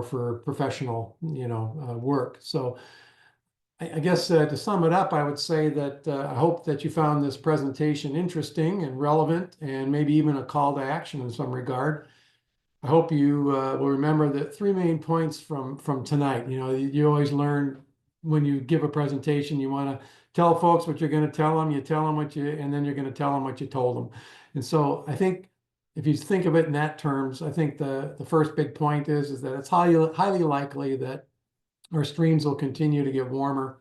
for professional, work. So I guess to sum it up, I would say that I hope that you found this presentation interesting and relevant, and maybe even a call to action in some regard. I hope you will remember the three main points from tonight. You always learn when you give a presentation, you want to tell folks what you're going to tell them. You tell them and then you're going to tell them what you told them. And so I think if you think of it in that terms, I think the first big point is that it's highly likely that our streams will continue to get warmer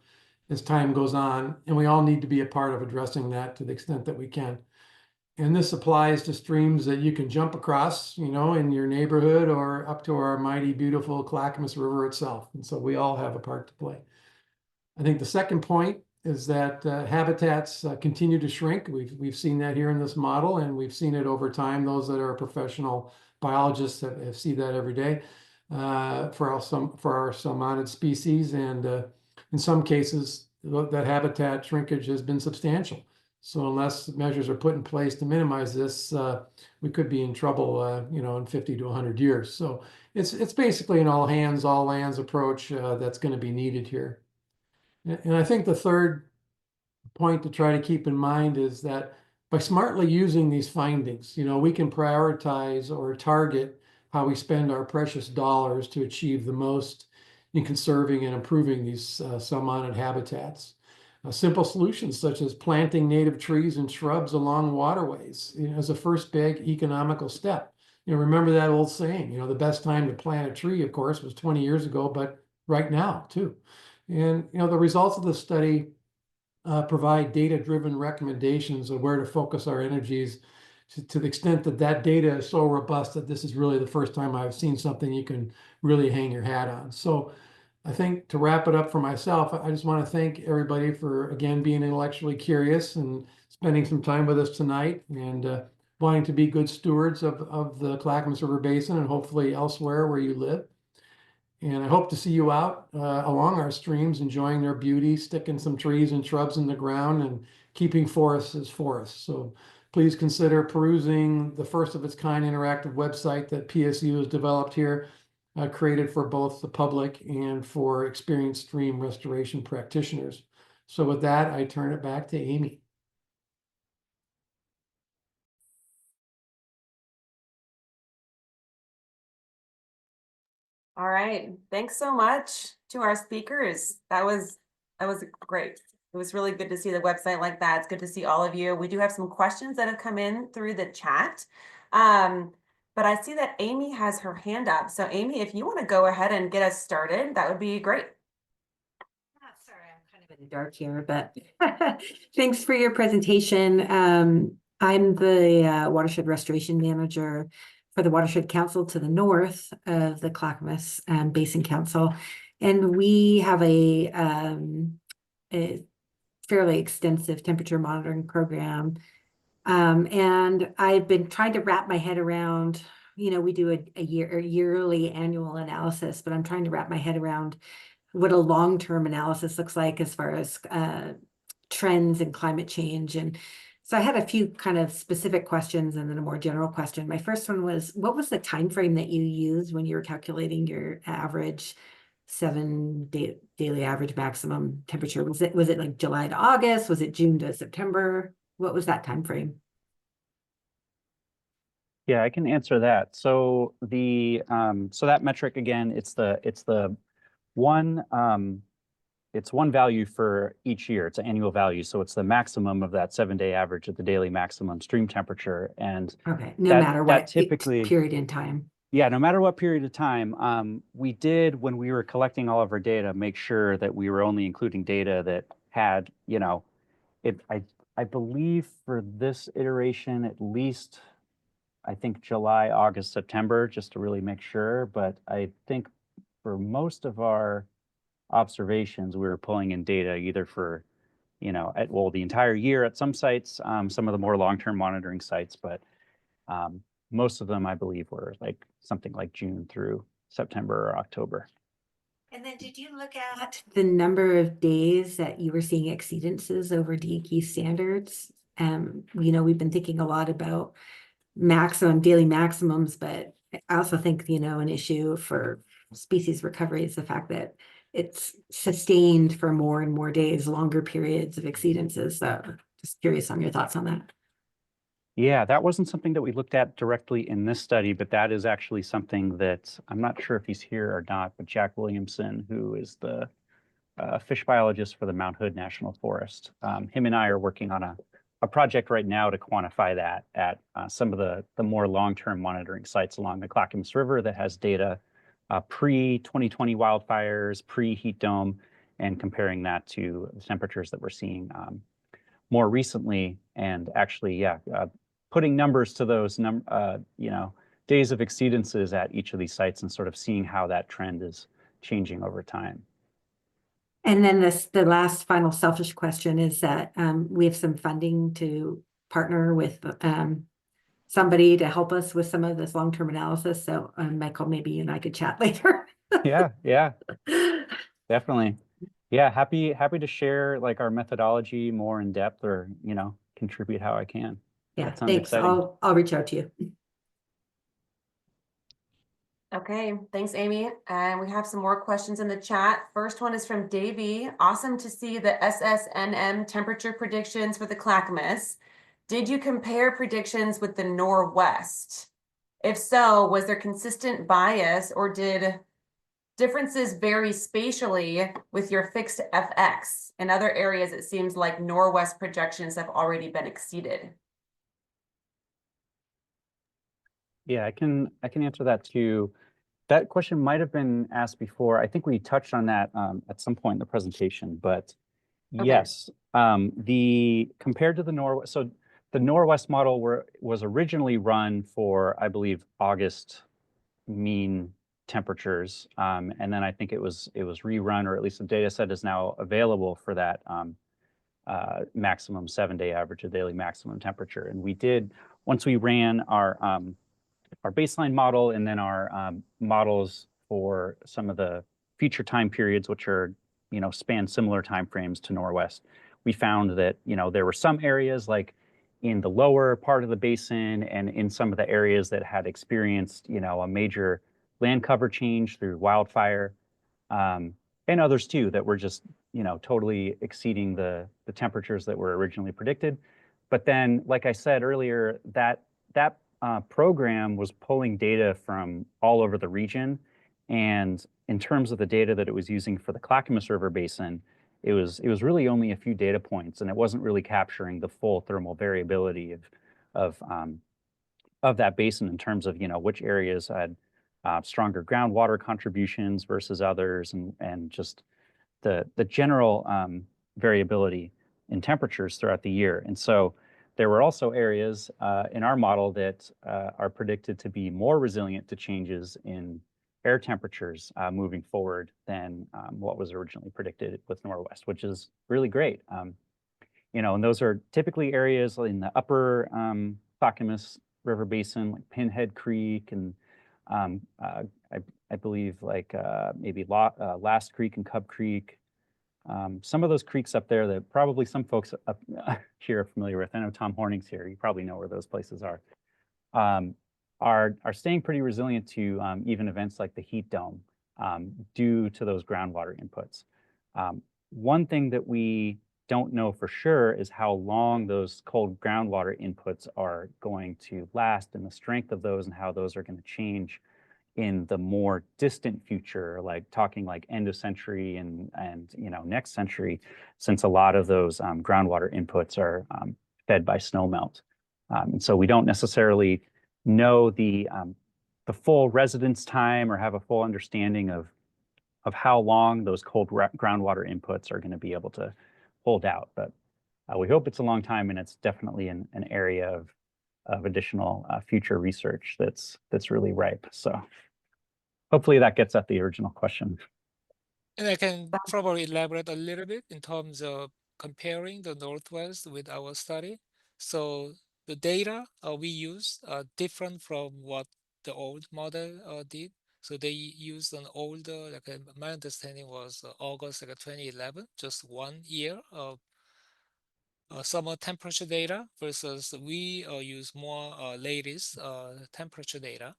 as time goes on, and we all need to be a part of addressing that to the extent that we can. And this applies to streams that you can jump across, in your neighborhood, or up to our mighty, beautiful Clackamas River itself. And so we all have a part to play. I think the second point is that habitats continue to shrink. We've seen that here in this model, and we've seen it over time. Those that are professional biologists have seen that every day for our salmonid species. And in some cases, that habitat shrinkage has been substantial. So unless measures are put in place to minimize this, we could be in trouble, in 50 to 100 years. So it's basically an all hands, all lands approach that's going to be needed here. And I think the third point to try to keep in mind is that by smartly using these findings, we can prioritize or target how we spend our precious dollars to achieve the most in conserving and improving these salmonid habitats. Simple solutions such as planting native trees and shrubs along waterways as a first big economical step. Remember that old saying, the best time to plant a tree, of course, was 20 years ago, but right now too. And the results of the study provide data-driven recommendations of where to focus our energies to the extent that data is so robust that this is really the first time I've seen something you can really hang your hat on. So I think to wrap it up for myself, I just want to thank everybody for, again, being intellectually curious and spending some time with us tonight, and wanting to be good stewards of the Clackamas River Basin and hopefully elsewhere where you live. And I hope to see you out along our streams, enjoying their beauty, sticking some trees and shrubs in the ground, and keeping forests as forests. So please consider perusing the first of its kind interactive website that PSU has developed here, created for both the public and for experienced stream restoration practitioners. So with that, I turn it back to Amy. All right. Thanks so much to our speakers. That was great. It was really good to see the website like that. It's good to see all of you. We do have some questions that have come in through the chat. But I see that Amy has her hand up. So Amy, if you want to go ahead and get us started, that would be great. Sorry, I'm kind of in the dark here, but thanks for your presentation. I'm the watershed restoration manager for the Watershed Council to the north of the Clackamas Basin Council. And we have a fairly extensive temperature monitoring program. And I've been trying to wrap my head around, we do a yearly annual analysis, but I'm trying to wrap my head around what a long-term analysis looks like as far as trends in climate change. And so I had a few kind of specific questions and then a more general question. My first one was, what was the time frame that you used when you were calculating your average 7-day daily average maximum temperature? Was it like July to August? Was it June to September? What was that time frame? Yeah, I can answer that. So the so that metric again, it's the one it's one value for each year. It's an annual value. So it's the maximum of that 7-day average of the daily maximum stream temperature. And Okay, no that- matter that what typically- period in time. yeah, no matter what period of time, we did, when we were collecting all of our data, make sure that we were only including data that had, you know, I believe for this iteration, at least, I think July, August, September, just to really make sure. But I think for most of our observations, we were pulling in data either for, you know, the entire year at some sites, some of the more long-term monitoring sites, but most of them, I believe, were like something like June through September or October. And then did you look at the number of days that you were seeing exceedances over DEQ standards? You know, we've been thinking a lot about daily maximums, but I also think, you know, an issue for species recovery is the fact that it's sustained for more and more days, longer periods of exceedances. So just curious on your thoughts on that. Yeah, that wasn't something that we looked at directly in this study, but that is actually something that I'm not sure if he's here or not, but Jack Williamson, who is the fish biologist for the Mount Hood National Forest, him and I are working on a project right now to quantify that at some of the more long-term monitoring sites along the Clackamas River that has data pre-2020 wildfires, pre-heat dome, and comparing that to the temperatures that we're seeing more recently. And actually, yeah, putting numbers to those you know, days of exceedances at each of these sites and sort of seeing how that trend is changing over time. And then the last final selfish question is that we have some funding to partner with somebody to help us with some of this long-term analysis. So Michael, maybe you and I could chat later. Yeah, definitely. Yeah, happy to share like our methodology more in depth, or, you know, contribute how I can. Yeah, That sounds thanks. exciting. I'll reach out to you. Okay, thanks, Amy. And we have some more questions in the chat. First one is from Davey. Awesome to see the SSNM temperature predictions for the Clackamas. Did you compare predictions with the Norwest? If so, was there consistent bias, or did differences vary spatially with your fixed FX? In other areas, it seems like Norwest projections have already been exceeded. Yeah, I can answer that too. That question might have been asked before. I think we touched on that at some point in the presentation, but Okay. yes, the compared to the Norwest model was originally run for, I believe, August mean temperatures, and then I think it was rerun, or at least the data set is now available for that maximum 7-day average of daily maximum temperature. And we did, once we ran our baseline model and then our models for some of the future time periods, which are, you know, span similar timeframes to Norwest, we found that, you know, there were some areas like in the lower part of the basin and in some of the areas that had experienced, you know, a major land cover change through wildfire, and others too that were just, you know, totally exceeding the temperatures that were originally predicted. But then, like I said earlier, that program was pulling data from all over the region. And in terms of the data that it was using for the Clackamas River Basin, it was really only a few data points, and it wasn't really capturing the full thermal variability of that basin in terms of, you know, which areas had stronger groundwater contributions versus others, and just the general variability in temperatures throughout the year. And so there were also areas in our model that are predicted to be more resilient to changes in air temperatures moving forward than what was originally predicted with Norwest, which is really great. You know, and those are typically areas in the upper Clackamas River Basin, like Pinhead Creek, and I believe like maybe Last Creek and Cub Creek. Some of those creeks up there that probably some folks up here are familiar with. I know Tom Horning's here. You probably know where those places are staying pretty resilient to even events like the heat dome due to those groundwater inputs. One thing that we don't know for sure is how long those cold groundwater inputs are going to last, and the strength of those, and how those are going to change, in the more distant future, like talking like end of century and next century, since a lot of those groundwater inputs are fed by snowmelt. And so we don't necessarily know the full residence time or have a full understanding of how long those cold groundwater inputs are going to be able to hold out. But we hope it's a long time, and it's definitely an area of additional future research that's really ripe. So hopefully that gets at the original question. And I can probably elaborate a little bit in terms of comparing the Northwest with our study. So the data we use are different from what the old model did. So they used an older, my understanding was August 2011, just 1 year of summer temperature data versus we use more latest temperature data.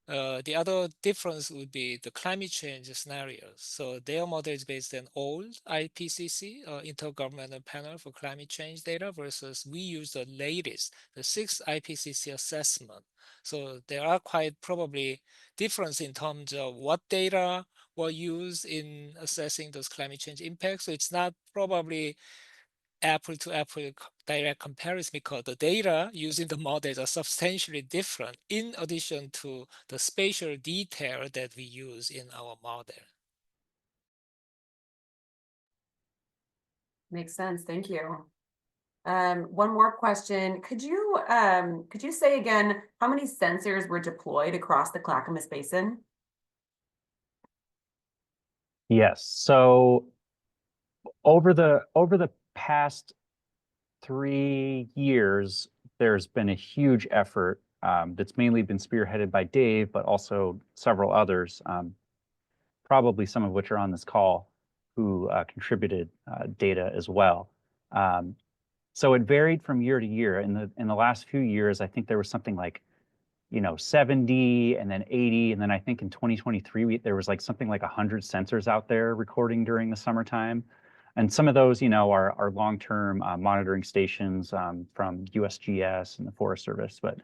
The other difference would be the climate change scenarios. So their model is based on old IPCC, Intergovernmental Panel for Climate Change data, versus we use the latest, the 6th IPCC assessment. So there are quite probably difference in terms of what data were used in assessing those climate change impacts. So it's not probably apple to apple direct comparison because the data using the models are substantially different in addition to the spatial detail that we use in our model. Makes sense. Thank you. One more question. Could you say again how many sensors were deployed across the Clackamas Basin? Yes. So over the past 3 years, there's been a huge effort that's mainly been spearheaded by Dave, but also several others, probably some of which are on this call, who contributed data as well. So it varied from year to year. In the last few years, I think there was something like 70 and then 80, and then I think in 2023 there was like something like 100 sensors out there recording during the summertime. And some of those, are long-term monitoring stations from USGS and the Forest Service, but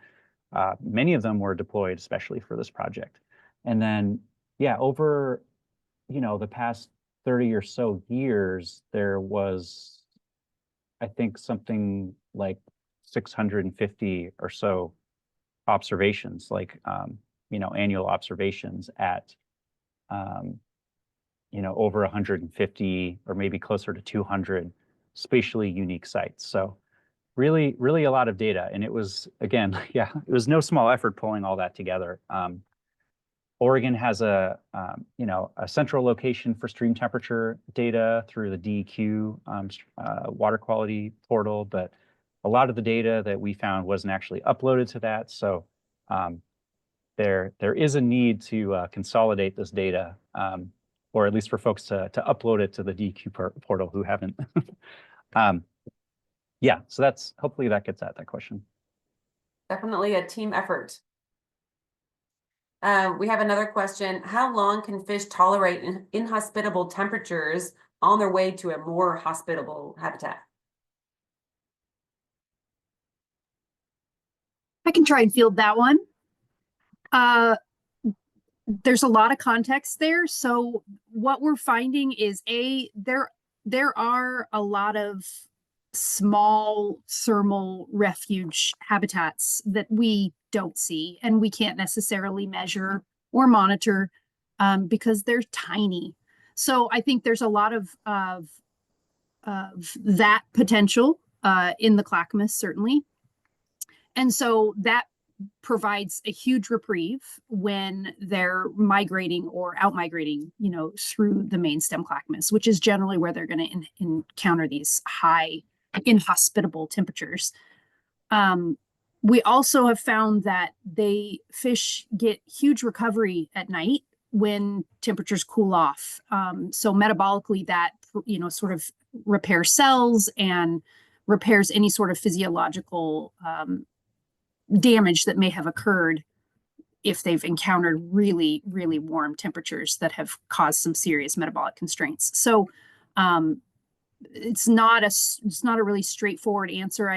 many of them were deployed especially for this project. And then, yeah, over, the past 30 or so years, there was, I think, something like 650 or so observations, like, annual observations at, over 150 or maybe closer to 200 spatially unique sites. So really, really a lot of data. And it was, again, yeah, it was no small effort pulling all that together. Oregon has a central location for stream temperature data through the DEQ water quality portal, but a lot of the data that we found wasn't actually uploaded to that. So there is a need to consolidate this data, or at least for folks to upload it to the DEQ portal who haven't. Yeah, so that's, hopefully that gets at that question. Definitely a team effort. We have another question. How long can fish tolerate inhospitable temperatures on their way to a more hospitable habitat? I can try and field that one. There's a lot of context there. So what we're finding is there are a lot of small thermal refuge habitats that we don't see and we can't necessarily measure or monitor because they're tiny. So I think there's a lot of that potential in the Clackamas, certainly. And so that provides a huge reprieve when they're migrating or out migrating, through the main stem Clackamas, which is generally where they're going to encounter these high inhospitable temperatures. We also have found that fish get huge recovery at night when temperatures cool off. So metabolically that, sort of repairs cells and repairs any sort of physiological damage that may have occurred if they've encountered really, really warm temperatures that have caused some serious metabolic constraints. So it's not a really straightforward answer.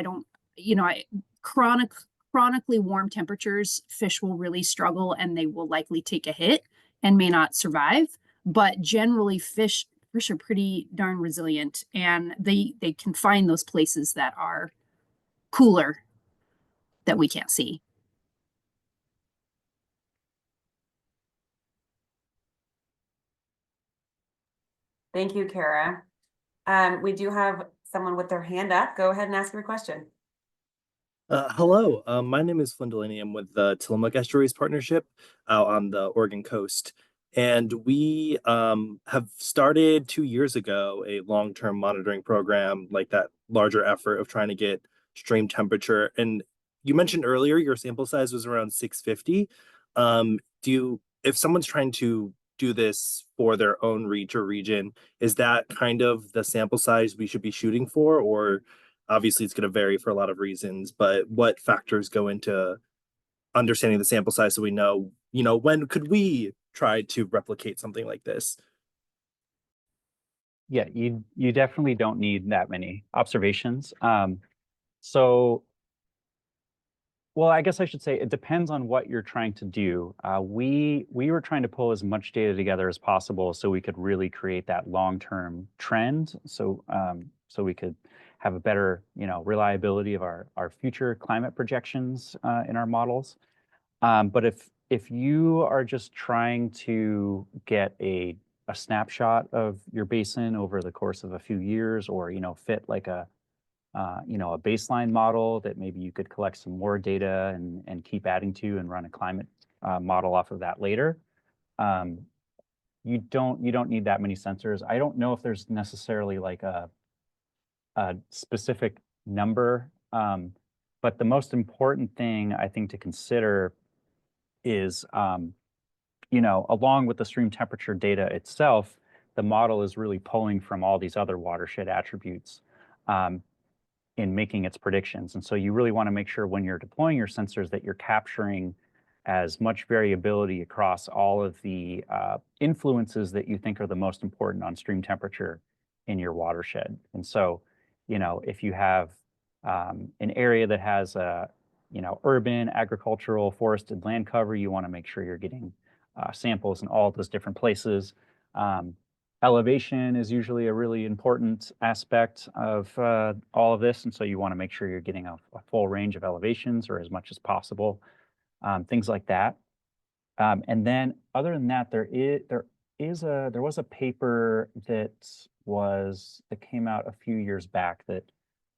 Chronic chronically warm temperatures, fish will really struggle and they will likely take a hit and may not survive. But generally, fish are pretty darn resilient, and they can find those places that are cooler that we can't see. Thank you, Kara. We do have someone with their hand up. Go ahead and ask your question. Hello, my name is Flynn Delaney. I'm with the Tillamook Estuaries Partnership out on the Oregon coast. And we have started 2 years ago a long-term monitoring program, like that larger effort of trying to get stream temperature. And you mentioned earlier your sample size was around 650. If someone's trying to do this for their own reach or region, is that kind of the sample size we should be shooting for? Or obviously it's going to vary for a lot of reasons, but what factors go into understanding the sample size so we know, when could we try to replicate something like this? Yeah, you definitely don't need that many observations. Well, I guess I should say it depends on what you're trying to do. We were trying to pull as much data together as possible so we could really create that long-term trend. So we could have a better, reliability of our future climate projections in our models. But if you are just trying to get a snapshot of your basin over the course of a few years, or fit like a baseline model that maybe you could collect some more data and keep adding to and run a climate model off of that later, you don't need that many sensors. I don't know if there's necessarily like a specific number, but the most important thing I think to consider is, along with the stream temperature data itself, the model is really pulling from all these other watershed attributes in making its predictions. And so you really want to make sure when you're deploying your sensors that you're capturing as much variability across all of the influences that you think are the most important on stream temperature in your watershed. And so, if you have an area that has a, urban, agricultural, forested land cover, you want to make sure you're getting samples in all of those different places. Elevation is usually a really important aspect of all of this, and so you want to make sure you're getting a full range of elevations or as much as possible, things like that. And then, other than that, there was a paper that came out a few years back that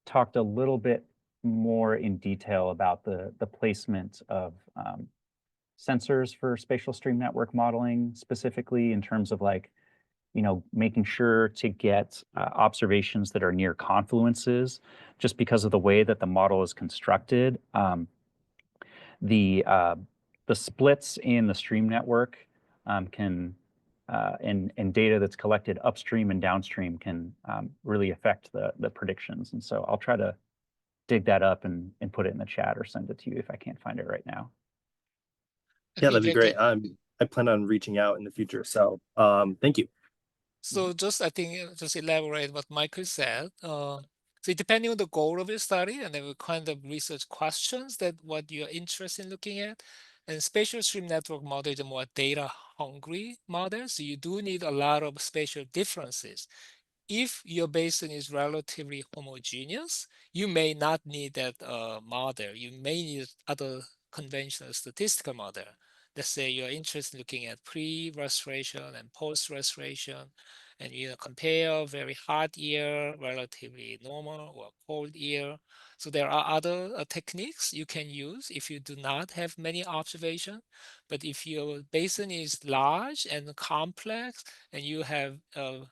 talked a little bit more in detail about the placement of sensors for spatial stream network modeling, specifically in terms of making sure to get observations that are near confluences, just because of the way that the model is constructed. The splits in the stream network and data that's collected upstream and downstream can really affect the predictions. And so I'll try to dig that up and put it in the chat or send it to you if I can't find it right now. Yeah, that'd be great. I plan on reaching out in the future. So thank you. So just elaborate what Michael said. So depending on the goal of your study and the kind of research questions that what you're interested in looking at, and spatial stream network model is a more data hungry model. So you do need a lot of spatial differences. If your basin is relatively homogeneous, you may not need that model. You may need other conventional statistical model. Let's say you're interested in looking at pre-restoration and post-restoration, and compare very hot year, relatively normal or cold year. So there are other techniques you can use if you do not have many observations. But if your basin is large and complex and you have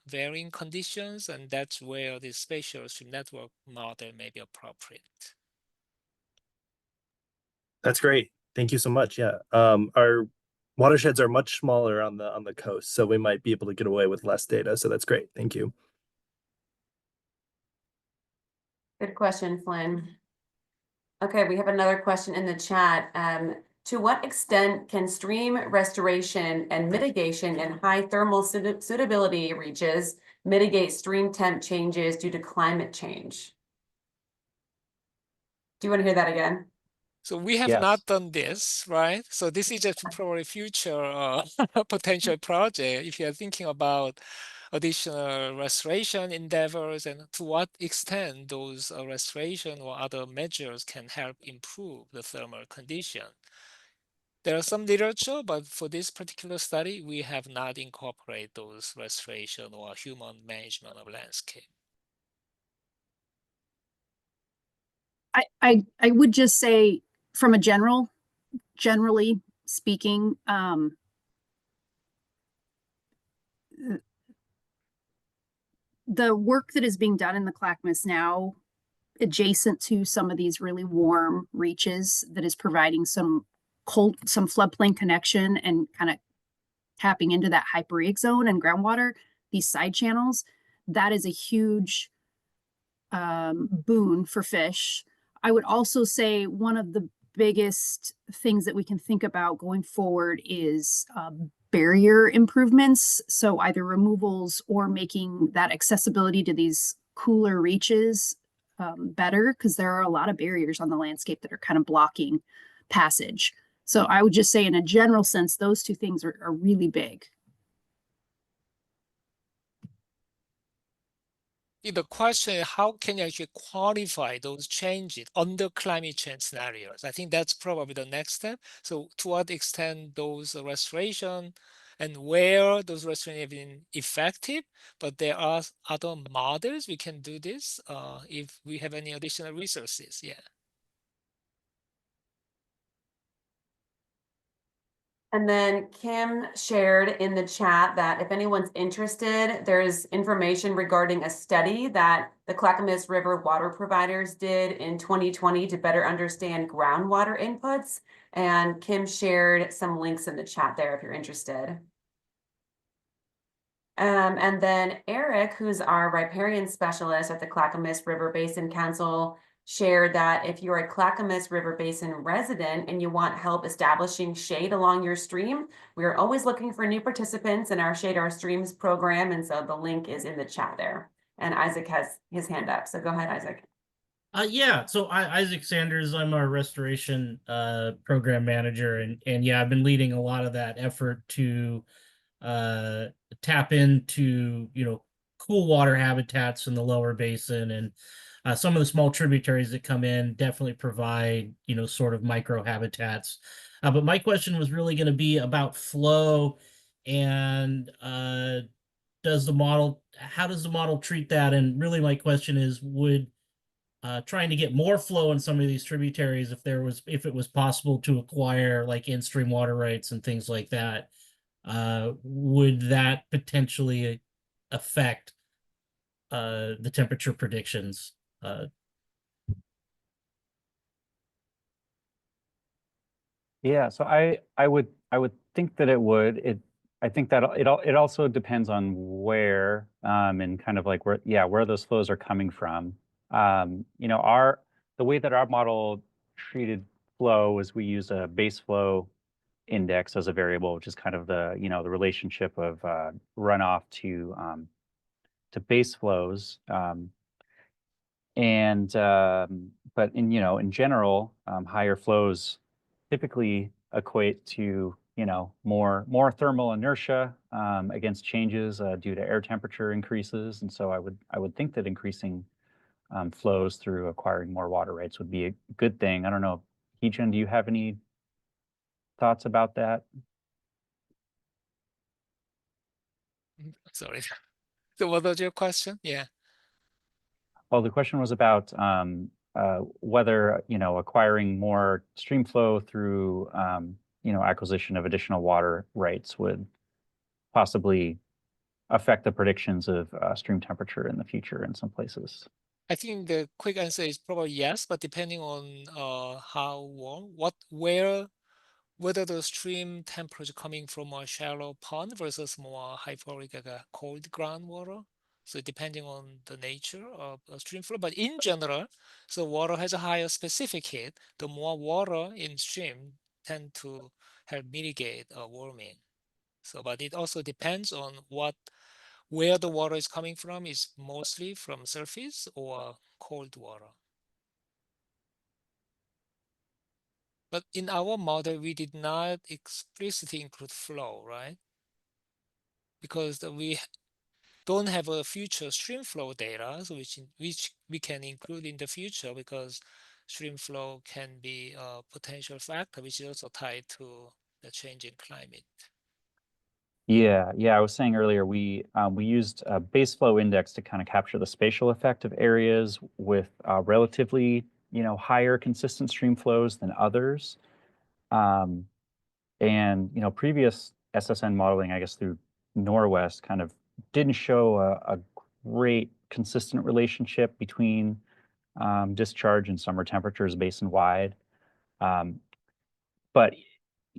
varying conditions, and that's where the spatial stream network model may be appropriate. That's great. Thank you so much. Yeah. Our watersheds are much smaller on the coast, so we might be able to get away with less data. So that's great. Thank you. Good question, Flynn. Okay, we have another question in the chat. To what extent can stream restoration and mitigation in high thermal suitability reaches mitigate stream temp changes due to climate change? Do you want to hear that again? So we have Yes. not done this, right? So this is just probably future potential project if you are thinking about additional restoration endeavors and to what extent those restoration or other measures can help improve the thermal condition. There are some literature, but for this particular study, we have not incorporated those restoration or human management of landscape. I would just say from a generally speaking, the work that is being done in the Clackamas now, adjacent to some of these really warm reaches, that is providing some floodplain connection and kind of tapping into that hyporheic zone and groundwater, these side channels, that is a huge boon for fish. I would also say one of the biggest things that we can think about going forward is barrier improvements. So either removals or making that accessibility to these cooler reaches better, because there are a lot of barriers on the landscape that are kind of blocking passage. So I would just say in a general sense, those two things are really big. The question is how can you actually quantify those changes under climate change scenarios? I think that's probably the next step. So to what extent those restoration and where those restoration have been effective, but there are other models we can do this if we have any additional resources. Yeah. And then Kim shared in the chat that if anyone's interested, there's information regarding a study that the Clackamas River water providers did in 2020 to better understand groundwater inputs. And Kim shared some links in the chat there if you're interested. And then Eric, who's our riparian specialist at the Clackamas River Basin Council, shared that if you're a Clackamas River Basin resident and you want help establishing shade along your stream, we are always looking for new participants in our Shade Our Streams program. And so the link is in the chat there. And Isaac has his hand up. So go ahead, Isaac. Yeah, so Isaac Sanders, I'm our restoration program manager, and yeah, I've been leading a lot of that effort to tap into, cool water habitats in the lower basin, and some of the small tributaries that come in definitely provide, sort of micro habitats. But my question was really going to be about flow and how does the model treat that? And really my question is, would trying to get more flow in some of these tributaries, if it was possible to acquire like in-stream water rights and things like that, would that potentially affect the temperature predictions? Yeah, so I would think that it would. I think that it also depends on where and kind of like where those flows are coming from. The way that our model treated flow is we use a base flow index as a variable, which is kind of the the relationship of runoff to base flows. But in general, higher flows typically equate to more thermal inertia against changes due to air temperature increases, and so I would think that increasing flows through acquiring more water rights would be a good thing. I don't know, Heejun, do you have any thoughts about that? Sorry. So what was your question? Yeah. Well, the question was about whether acquiring more stream flow through acquisition of additional water rights would possibly affect the predictions of stream temperature in the future in some places. I think the quick answer is probably yes, but depending on how warm, whether the stream temperature coming from a shallow pond versus more hyporheic cold groundwater. So depending on the nature of a stream flow, but in general, so water has a higher specific heat. The more water in stream tend to help mitigate warming. So, but it also depends on where the water is coming from, is mostly from surface or cold water. But in our model, we did not explicitly include flow, right? Because we don't have a future stream flow data, so which we can include in the future, because stream flow can be a potential factor, which is also tied to the change in climate. Yeah, I was saying earlier, we used a base flow index to kind of capture the spatial effect of areas with relatively, higher consistent stream flows than others. And, previous SSN modeling, I guess through Norwest, kind of didn't show a great consistent relationship between discharge and summer temperatures basin-wide. But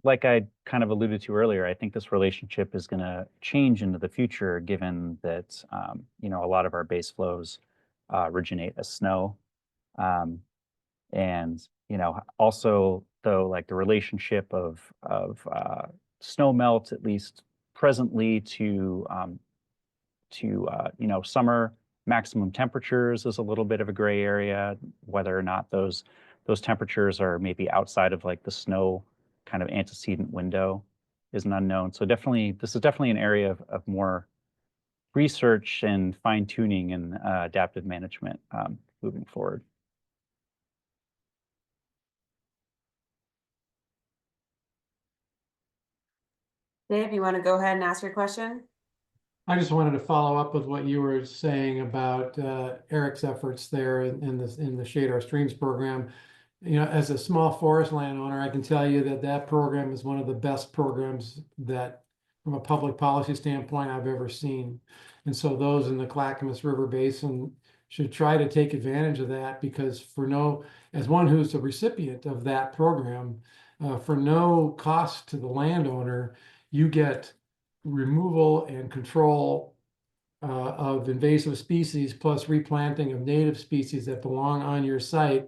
like I kind of alluded to earlier, I think this relationship is going to change into the future, given that, a lot of our base flows originate as snow. And, also, though, like the relationship of snow melt, at least presently, to summer maximum temperatures is a little bit of a gray area. Whether or not those temperatures are maybe outside of like the snow kind of antecedent window is an unknown. So this is definitely an area of more research and fine tuning and adaptive management moving forward. Dave, you want to go ahead and ask your question? I just wanted to follow up with what you were saying about Eric's efforts there in the Shade Our Streams program. As a small forest landowner, I can tell you that program is one of the best programs that, from a public policy standpoint, I've ever seen. And so those in the Clackamas River Basin should try to take advantage of that, because as one who's a recipient of that program, for no cost to the landowner, you get removal and control of invasive species, plus replanting of native species that belong on your site.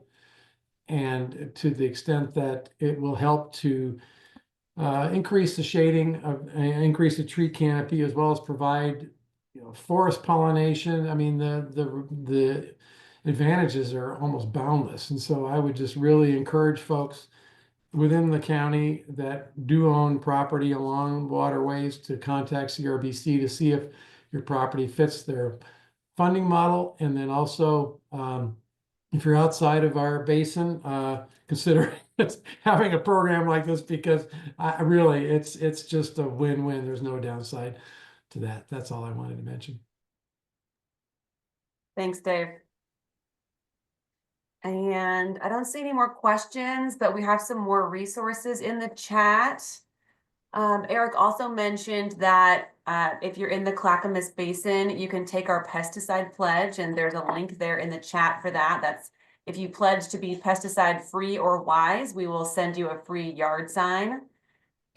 And to the extent that it will help to increase the shading, increase the tree canopy, as well as provide forest pollination. I mean, the advantages are almost boundless. And so I would just really encourage folks within the county that do own property along waterways to contact CRBC to see if your property fits their funding model. And then also, if you're outside of our basin, consider having a program like this, because it's just a win-win. There's no downside to that. That's all I wanted to mention. Thanks, Dave. And I don't see any more questions, but we have some more resources in the chat. Eric also mentioned that if you're in the Clackamas Basin, you can take our pesticide pledge, and there's a link there in the chat for that. That's if you pledge to be pesticide free or wise, we will send you a free yard sign.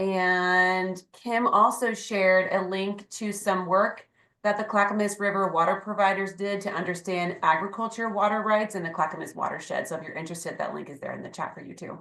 And Kim also shared a link to some work that the Clackamas River water providers did to understand agriculture water rights in the Clackamas watershed. So if you're interested, that link is there in the chat for you too.